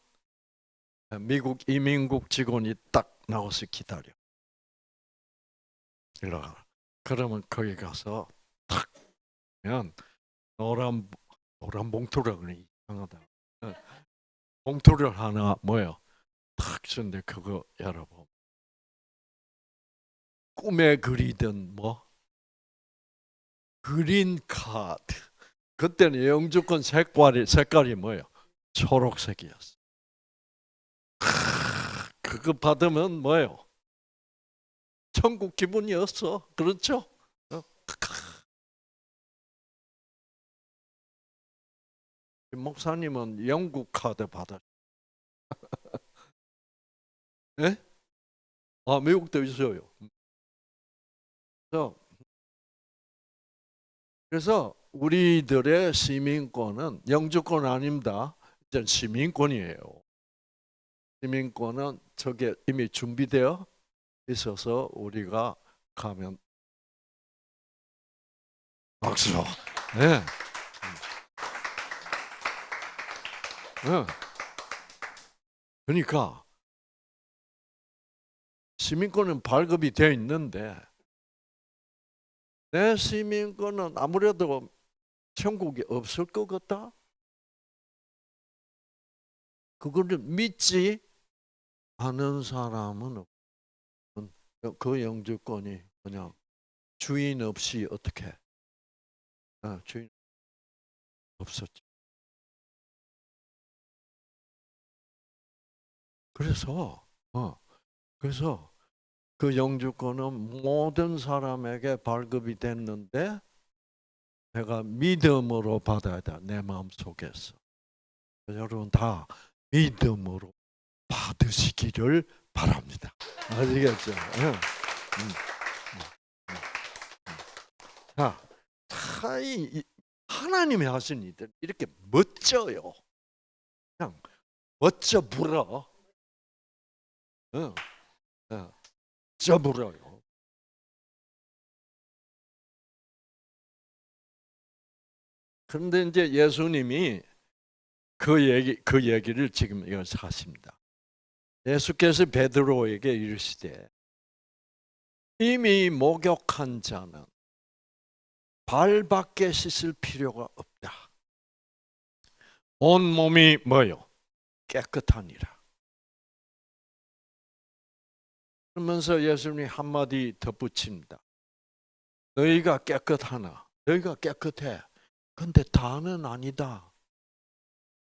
미국 이민국 직원이 딱 나와서 기다려. 일어나. 그러면 거기 가서 탁 면 노란 봉투라 그러니 이상하다. 봉투를 하나 뭐요? 탁 주는데 그거 열어보면 꿈에 그리던 뭐 그린 카드. 그때는 영주권 색깔이 뭐예요? 초록색이었어. 그거 받으면 뭐예요? 천국 기분이었어. 그렇죠? 목사님은 영국 카드 받았. 예? 아 미국도 있어요. 그래서 우리들의 시민권은 영주권 아닙니다. 이제 시민권이에요. 시민권은 저게 이미 준비되어 있어서 우리가 가면 박수. 네. 네. 그러니까 시민권은 발급이 되어 있는데 내 시민권은 아무래도 천국에 없을 것 같다. 그거를 믿지 아는 사람은 그 영주권이 그냥 주인 없이 어떻게 주인 없었죠. 그래서 그래서 그 영주권은 모든 사람에게 발급이 됐는데 내가 믿음으로 받아야 돼. 내 마음 속에서. 여러분 다 믿음으로 받으시기를 바랍니다. 아시겠죠? 응. 자, 하나님이 하신 일들 이렇게 멋져요. 그냥 멋져 불어. 응. 멋져 불어요. 그런데 이제 예수님이 그 얘기를 지금 여기서 하십니다. 예수께서 베드로에게 이르시되 이미 목욕한 자는 발밖에 씻을 필요가 없다. 온 몸이 뭐요? 깨끗하니라. 그러면서 예수님이 한마디 덧붙입니다. 너희가 깨끗하나? 너희가 깨끗해. 근데 다는 아니다.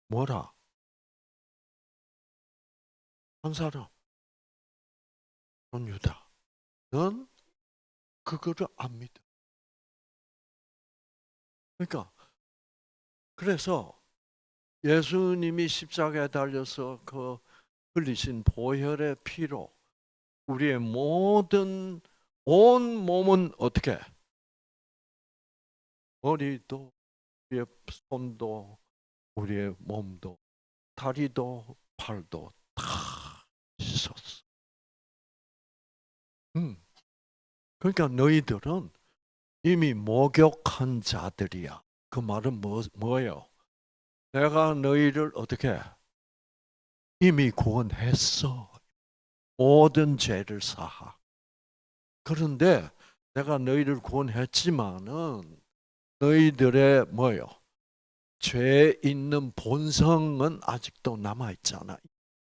뭐라? 한 사람, 넌 유다. 넌 그거를 안 믿어. 그러니까 그래서 예수님이 십자가에 달려서 그 흘리신 보혈의 피로 우리의 모든 온 몸은 어떻게? 머리도, 우리의 손도, 우리의 몸도, 다리도, 팔도 다 씻었어. 그러니까 너희들은 이미 목욕한 자들이야. 그 말은 뭐예요? 내가 너희를 어떻게 이미 구원했어. 모든 죄를 사하. 그런데 내가 너희를 구원했지만은 너희들의 뭐요? 죄 있는 본성은 아직도 남아 있잖아.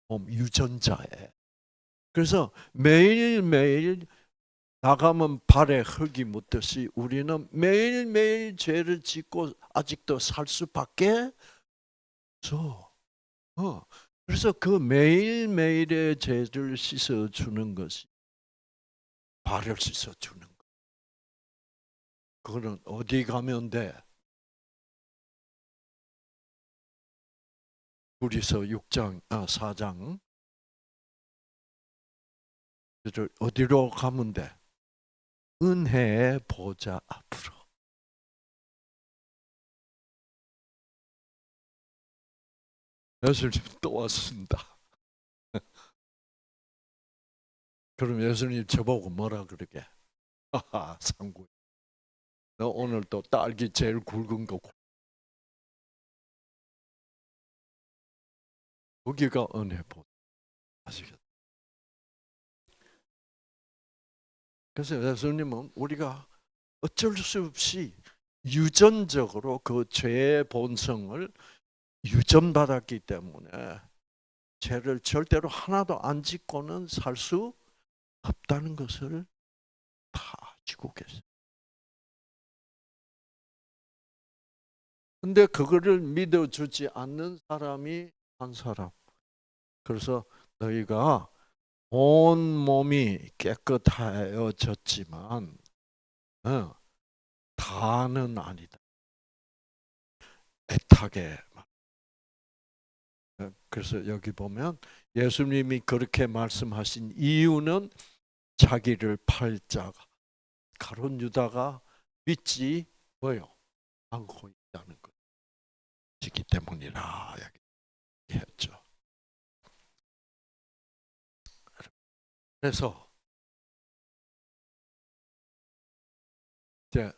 몸 유전자에. 그래서 매일매일 나가면 발에 흙이 묻듯이 우리는 매일매일 죄를 짓고 아직도 살 수밖에 없어. 그래서 그 매일매일의 죄를 씻어주는 것이 발을 씻어주는 거. 그거는 어디 가면 돼? 우리서 6장, 4장. 어디로 가면 돼? 은혜의 보좌 앞으로. 예수님 또 왔습니다. 그럼 예수님 저보고 뭐라 그러게? 하하, 상구. 너 오늘 또 딸기 제일 굵은 거. 거기가 은혜 보좌. 아시겠죠? 그래서 예수님은 우리가 어쩔 수 없이 유전적으로 그 죄의 본성을 유전받았기 때문에 죄를 절대로 하나도 안 짓고는 살 수 없다는 것을 다 지고 계세요. 근데 그거를 믿어주지 않는 사람이 한 사람. 그래서 너희가 온 몸이 깨끗하여졌지만 다는 아니다. 애타게. 그래서 여기 보면 예수님이 그렇게 말씀하신 이유는 자기를 팔 자가 가룟 유다가 믿지 뭐요? 않고 있다는 것이기 때문이라 얘기했죠. 그래서 이제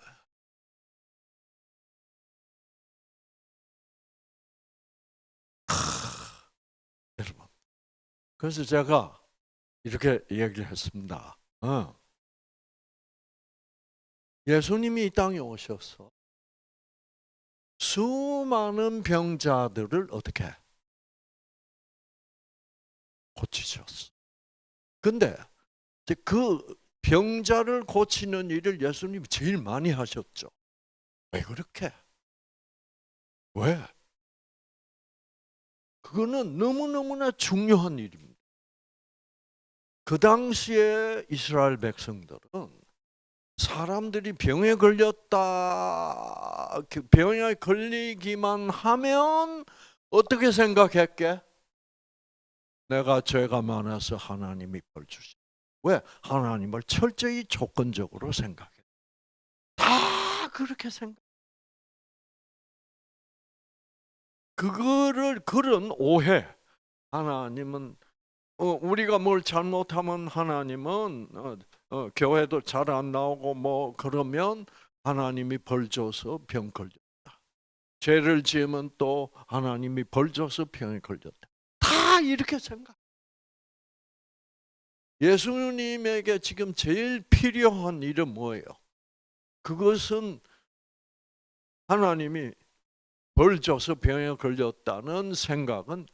여러분, 그래서 제가 이렇게 얘기를 했습니다. 예수님이 이 땅에 오셔서 수많은 병자들을 어떻게 고치셨어. 근데 이제 그 병자를 고치는 일을 예수님이 제일 많이 하셨죠. 왜 그렇게? 왜? 그거는 너무너무나 중요한 일입니다. 그 당시에 이스라엘 백성들은 사람들이 병에 걸렸다, 병에 걸리기만 하면 어떻게 생각했게? 내가 죄가 많아서 하나님이 벌 주시. 왜? 하나님을 철저히 조건적으로 생각해. 다 그렇게 생각. 그런 오해. 하나님은 우리가 뭘 잘못하면 하나님은 교회도 잘 안 나오고 뭐 그러면 하나님이 벌 줘서 병 걸렸다. 죄를 지으면 또 하나님이 벌 줘서 병에 걸렸다. 다 이렇게 생각. 예수님에게 지금 제일 필요한 일은 뭐예요? 그것은 하나님이 벌 줘서 병에 걸렸다는 생각은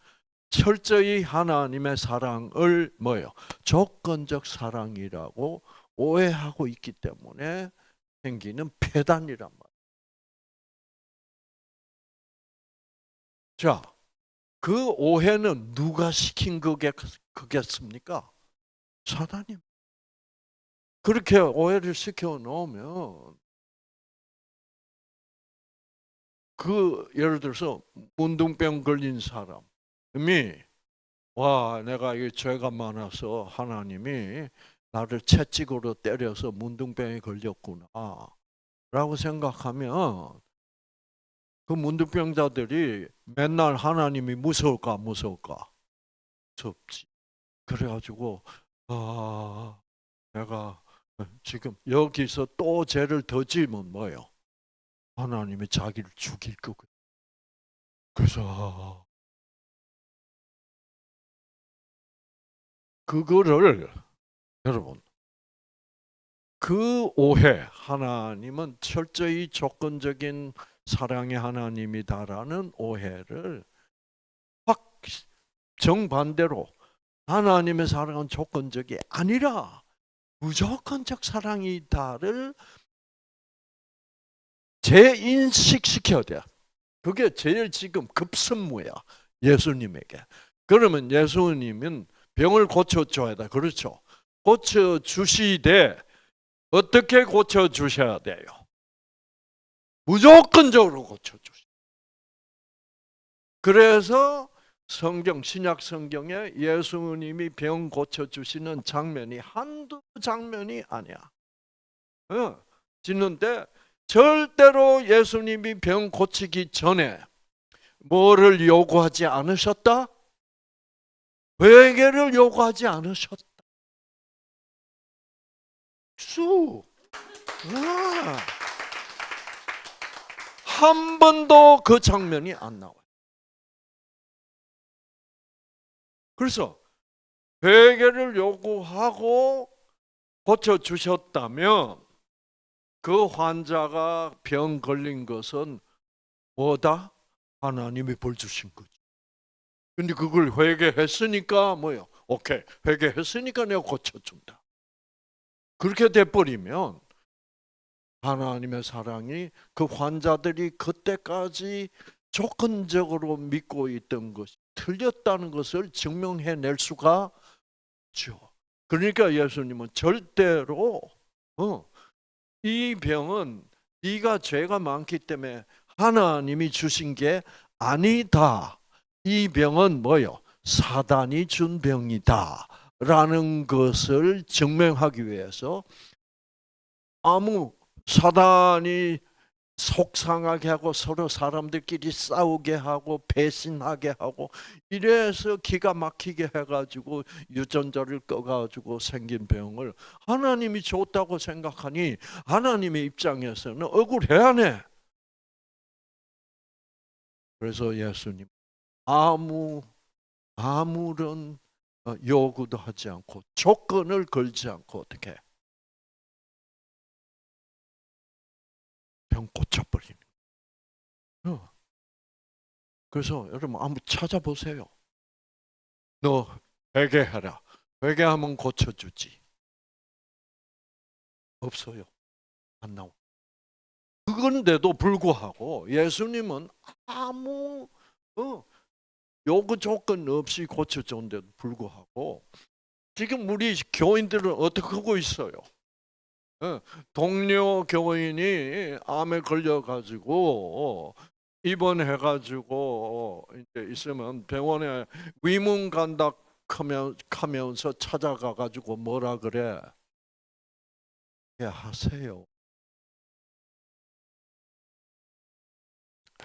철저히 하나님의 사랑을 뭐예요? 조건적 사랑이라고 오해하고 있기 때문에 생기는 폐단이란 말이에요. 자, 그 오해는 누가 시킨 거겠습니까? 사단님. 그렇게 오해를 시켜 놓으면 예를 들어서 문둥병 걸린 사람이 와, 내가 이 죄가 많아서 하나님이 나를 채찍으로 때려서 문둥병에 걸렸구나 라고 생각하면 그 문둥병자들이 맨날 하나님이 무서울까 무섭지. 그래가지고 내가 지금 여기서 또 죄를 더 지으면 뭐예요? 하나님이 자기를 죽일 거고. 그래서 그거를 여러분, 그 오해, 하나님은 철저히 조건적인 사랑의 하나님이다라는 오해를 확 정반대로 하나님의 사랑은 조건적이 아니라 무조건적 사랑이다를 재인식시켜야 돼. 그게 제일 지금 급선무야, 예수님에게. 그러면 예수님은 병을 고쳐줘야 돼. 그렇죠? 고쳐주시되 어떻게 고쳐주셔야 돼요? 무조건적으로 고쳐주셔. 그래서 신약 성경에 예수님이 병 고쳐주시는 장면이 한두 장면이 아니야. 짓는데 절대로 예수님이 병 고치기 전에 뭐를 요구하지 않으셨다? 회개를 요구하지 않으셨다. 한 번도 그 장면이 안 나와요. 그래서 회개를 요구하고 고쳐주셨다면 그 환자가 병 걸린 것은 뭐다? 하나님이 벌 주신 거지. 근데 그걸 회개했으니까 뭐요? 오케이, 회개했으니까 내가 고쳐준다. 그렇게 돼버리면 하나님의 사랑이 그 환자들이 그때까지 조건적으로 믿고 있던 것이 틀렸다는 것을 증명해낼 수가 없죠. 그러니까 예수님은 절대로 이 병은 네가 죄가 많기 때문에 하나님이 주신 게 아니다. 이 병은 뭐요? 사단이 준 병이다. 라는 것을 증명하기 위해서 사단이 속상하게 하고 서로 사람들끼리 싸우게 하고 배신하게 하고 이래서 기가 막히게 해가지고 유전자를 꺼가지고 생긴 병을 하나님이 줬다고 생각하니 하나님의 입장에서는 억울해야 해. 그래서 예수님 아무런 요구도 하지 않고 조건을 걸지 않고 어떻게 병 고쳐버리는. 그래서 여러분 한번 찾아보세요. 너 회개해라. 회개하면 고쳐주지. 없어요. 안 나와. 그건데도 불구하고 예수님은 아무 요구 조건 없이 고쳐줬는데도 불구하고 지금 우리 교인들은 어떻게 하고 있어요? 동료 교인이 암에 걸려가지고 입원해가지고 이제 있으면 병원에 위문 간다 하면서 찾아가가지고 뭐라 그래? 회개하세요.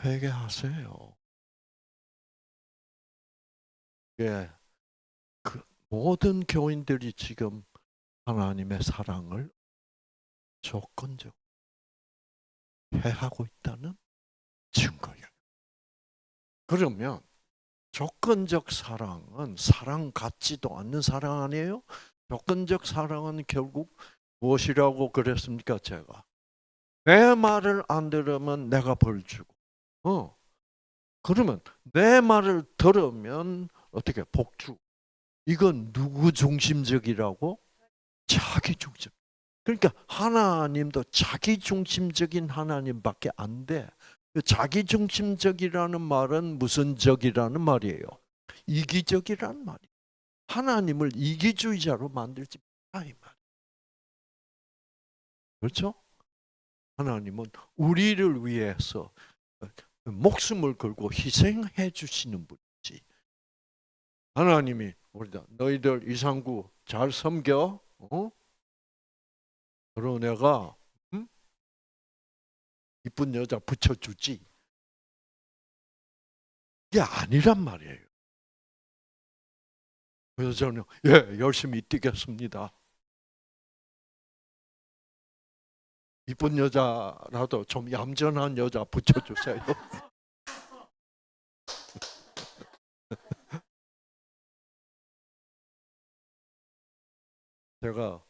회개하세요. 예, 그 모든 교인들이 지금 하나님의 사랑을 조건적 해하고 있다는 증거예요. 그러면 조건적 사랑은 사랑 같지도 않는 사랑 아니에요? 조건적 사랑은 결국 무엇이라고 그랬습니까? 제가 내 말을 안 들으면 내가 벌 주고, 그러면 내 말을 들으면 어떻게 복 주고. 이건 누구 중심적이라고? 자기 중심. 그러니까 하나님도 자기 중심적인 하나님밖에 안 돼. 자기 중심적이라는 말은 무슨 적이라는 말이에요? 이기적이라는 말이에요. 하나님을 이기주의자로 만들지 마 이 말. 그렇죠? 하나님은 우리를 위해서 목숨을 걸고 희생해 주시는 분이지. 하나님이 우리다 너희들 이상구 잘 섬겨. 그러고 내가 이쁜 여자 붙여주지. 이게 아니란 말이에요. 그래서 저는 열심히 뛰겠습니다. 이쁜 여자라도 좀 얌전한 여자 붙여주세요. 제가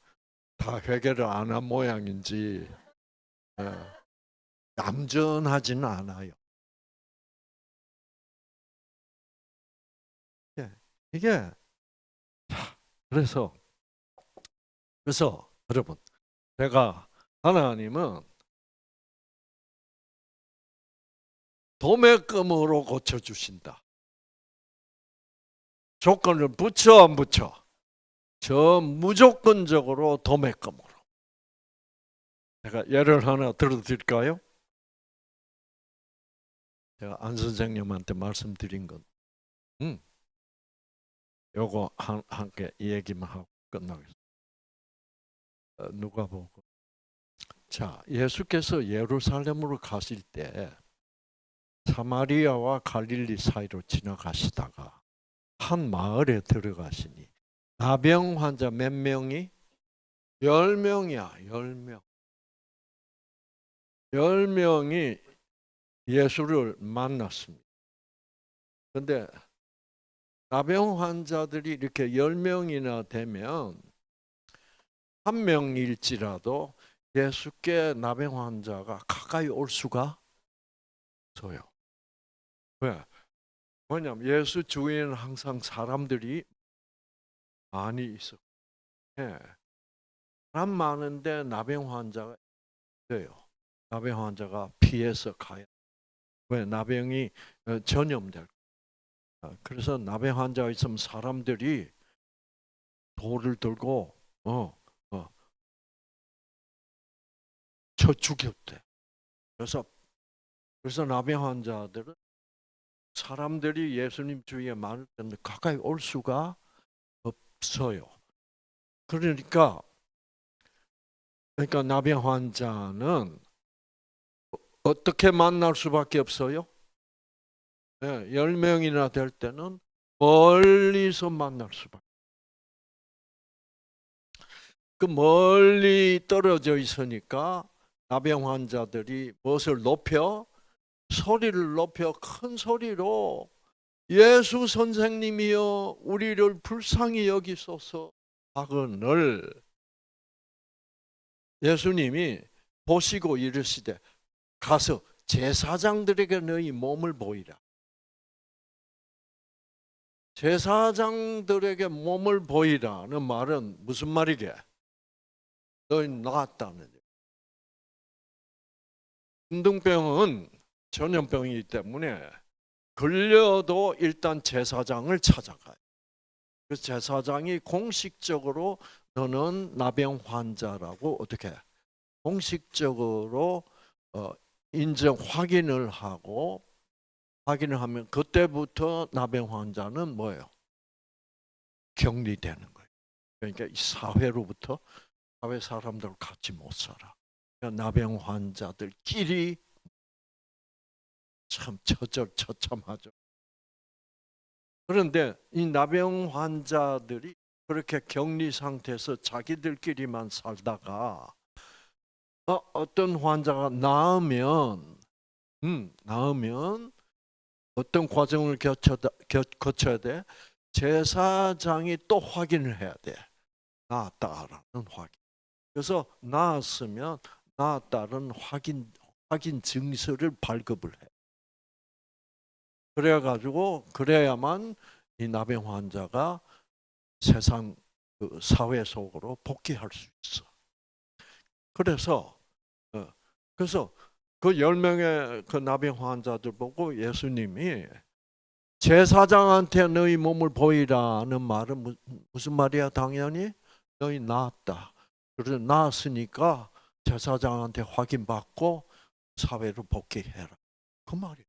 다 회개를 안 한 모양인지 얌전하지는 않아요. 이게 그래서 여러분, 제가 하나님은 도매금으로 고쳐주신다. 조건을 붙여 안 붙여? 저 무조건적으로 도매금으로. 제가 예를 하나 들어드릴까요? 제가 안 선생님한테 말씀드린 건, 요거 함께 얘기만 하고 끝나겠습니다. 누가 보고? 자, 예수께서 예루살렘으로 가실 때 사마리아와 갈릴리 사이로 지나가시다가 한 마을에 들어가시니 나병 환자 몇 명이? 10명이야. 10명. 10명이 예수를 만났습니다. 그런데 나병 환자들이 이렇게 10명이나 되면 한 명일지라도 예수께 나병 환자가 가까이 올 수가 없어요. 왜? 뭐냐면 예수 주위에는 항상 사람들이 많이 있어. 사람 많은데 나병 환자가 있어요. 나병 환자가 피해서 가야. 왜? 나병이 전염될. 그래서 나병 환자가 있으면 사람들이 돌을 들고 쳐 죽였대. 그래서 나병 환자들은 사람들이 예수님 주위에 많을 텐데 가까이 올 수가 없어요. 그러니까 나병 환자는 어떻게 만날 수밖에 없어요? 10명이나 될 때는 멀리서 만날 수밖에. 그 멀리 떨어져 있으니까 나병 환자들이 무엇을 높여? 소리를 높여 큰 소리로 예수 선생님이여 우리를 불쌍히 여기소서 하거늘 예수님이 보시고 이르시되 가서 제사장들에게 너희 몸을 보이라. 제사장들에게 몸을 보이라는 말은 무슨 말이게? 너희 나았다는 얘기. 문둥병은 전염병이기 때문에 걸려도 일단 제사장을 찾아가요. 그 제사장이 공식적으로 너는 나병 환자라고 어떻게 공식적으로 인정 확인을 하면 그때부터 나병 환자는 뭐예요? 격리되는 거예요. 그러니까 이 사회로부터 사회 사람들과 같이 못 살아. 그러니까 나병 환자들끼리 참 처참하죠. 그런데 이 나병 환자들이 그렇게 격리 상태에서 자기들끼리만 살다가 어떤 환자가 나으면 어떤 과정을 거쳐야 돼? 제사장이 또 확인을 해야 돼. 나았다라는 확인. 그래서 나았으면 나았다는 확인 증서를 발급을 해. 그래야만 이 나병 환자가 세상 그 사회 속으로 복귀할 수 있어. 그래서 그 10명의 그 나병 환자들 보고 예수님이 제사장한테 너희 몸을 보이라는 말은 무슨 말이야? 당연히 너희 나았다. 그래서 나았으니까 제사장한테 확인받고 사회로 복귀해라. 그 말이야.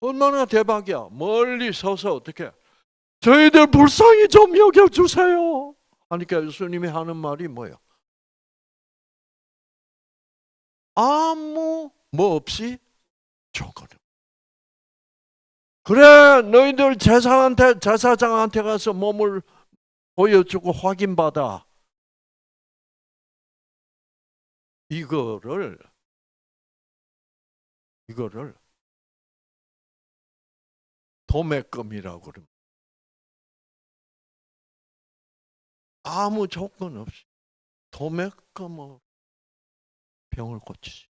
얼마나 대박이야. 멀리 서서 어떻게 저희들 불쌍히 좀 여겨주세요 하니까 예수님이 하는 말이 뭐예요? 아무 뭐 없이 조건. 그래 너희들 제사장한테 가서 몸을 보여주고 확인받아. 이거를 도매금이라고 그럽니다. 아무 조건 없이 도매금으로 병을 고치시.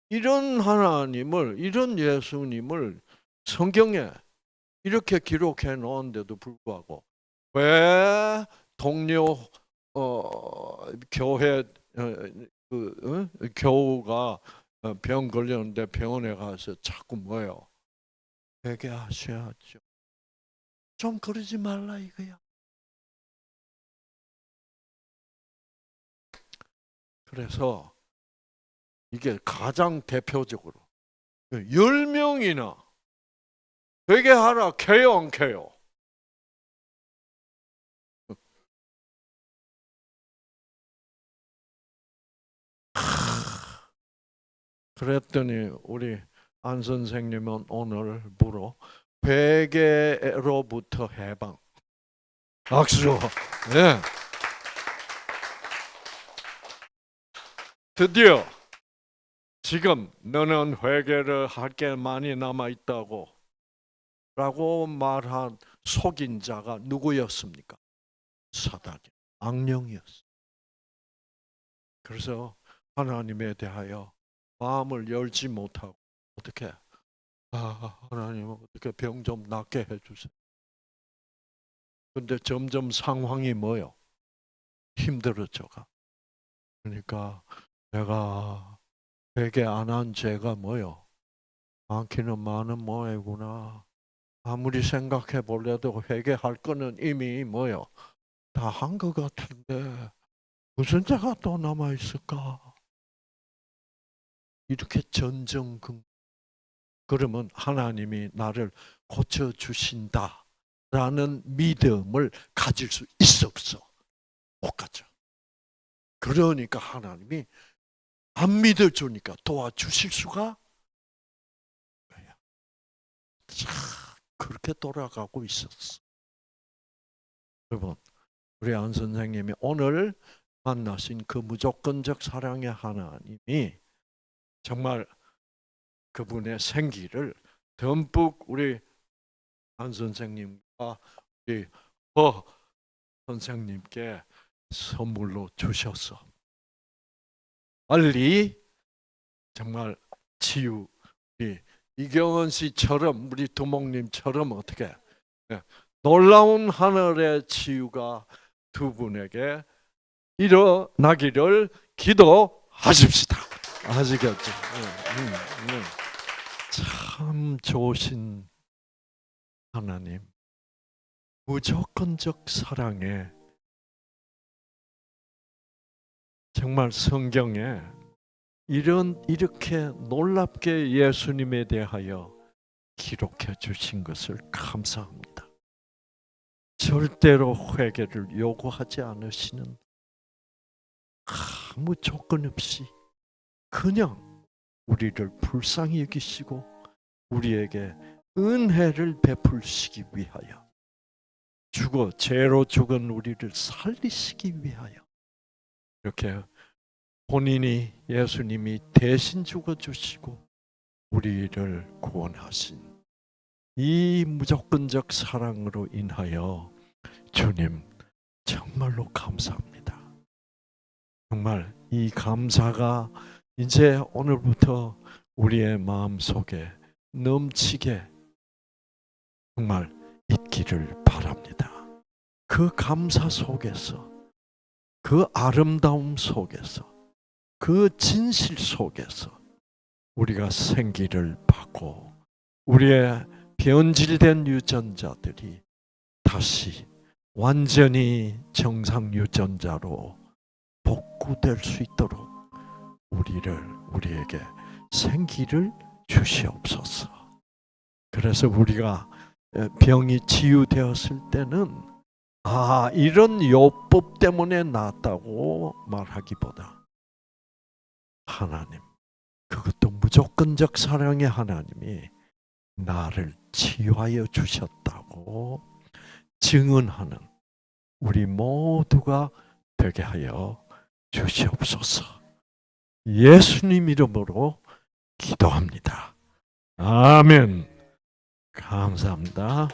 이런 하나님을, 이런 예수님을 성경에 이렇게 기록해 놓은데도 불구하고 왜 동료 교회 교우가 병 걸렸는데 병원에 가서 자꾸 뭐요? 회개하셔야죠. 좀 그러지 말라 이거야. 그래서 이게 가장 대표적으로 10명이나 회개하라 캐요 안 캐요? 그랬더니 우리 안 선생님은 오늘부로 회개로부터 해방. 박수. 네. 드디어 지금 너는 회개를 할 게 많이 남아 있다고 라고 말한 속인 자가 누구였습니까? 사단이, 악령이었어. 그래서 하나님에 대하여 마음을 열지 못하고 어떻게 하나님 어떻게 병 좀 낫게 해주세요. 근데 점점 상황이 뭐요? 힘들어져가. 그러니까 내가 회개 안 한 죄가 뭐요? 많기는 많은 모양이구나. 아무리 생각해 보려도 회개할 거는 이미 뭐요? 다 한 것 같은데 무슨 죄가 또 남아 있을까? 이렇게 전전긍. 그러면 하나님이 나를 고쳐 주신다라는 믿음을 가질 수 있어 없어? 못 가져. 그러니까 하나님이 안 믿어주니까 도와주실 수가 참 그렇게 돌아가고 있었어. 여러분, 우리 안 선생님이 오늘 만나신 그 무조건적 사랑의 하나님이 정말 그분의 생기를 듬뿍 우리 안 선생님과 우리 허 선생님께 선물로 주셔서 빨리 정말 치유. 우리 이경원 씨처럼 우리 두목님처럼 어떻게 놀라운 하늘의 치유가 두 분에게 일어나기를 기도하십시다. 아시겠죠? 참 좋으신 하나님, 무조건적 사랑에 정말 성경에 이렇게 놀랍게 예수님에 대하여 기록해 주신 것을 감사합니다. 절대로 회개를 요구하지 않으시는, 아무 조건 없이 그냥 우리를 불쌍히 여기시고 우리에게 은혜를 베풀시기 위하여, 죄로 죽은 우리를 살리시기 위하여 이렇게 본인이, 예수님이 대신 죽어주시고 우리를 구원하신 이 무조건적 사랑으로 인하여 주님 정말로 감사합니다. 정말 이 감사가 이제 오늘부터 우리의 마음속에 넘치게 정말 있기를 바랍니다. 그 감사 속에서, 그 아름다움 속에서, 그 진실 속에서 우리가 생기를 받고 우리의 변질된 유전자들이 다시 완전히 정상 유전자로 복구될 수 있도록 우리에게 생기를 주시옵소서. 그래서 우리가 병이 치유되었을 때는 이런 요법 때문에 낫다고 말하기보다 하나님, 그것도 무조건적 사랑의 하나님이 나를 치유하여 주셨다고 증언하는 우리 모두가 되게 하여 주시옵소서. 예수님 이름으로 기도합니다. 아멘. 감사합니다.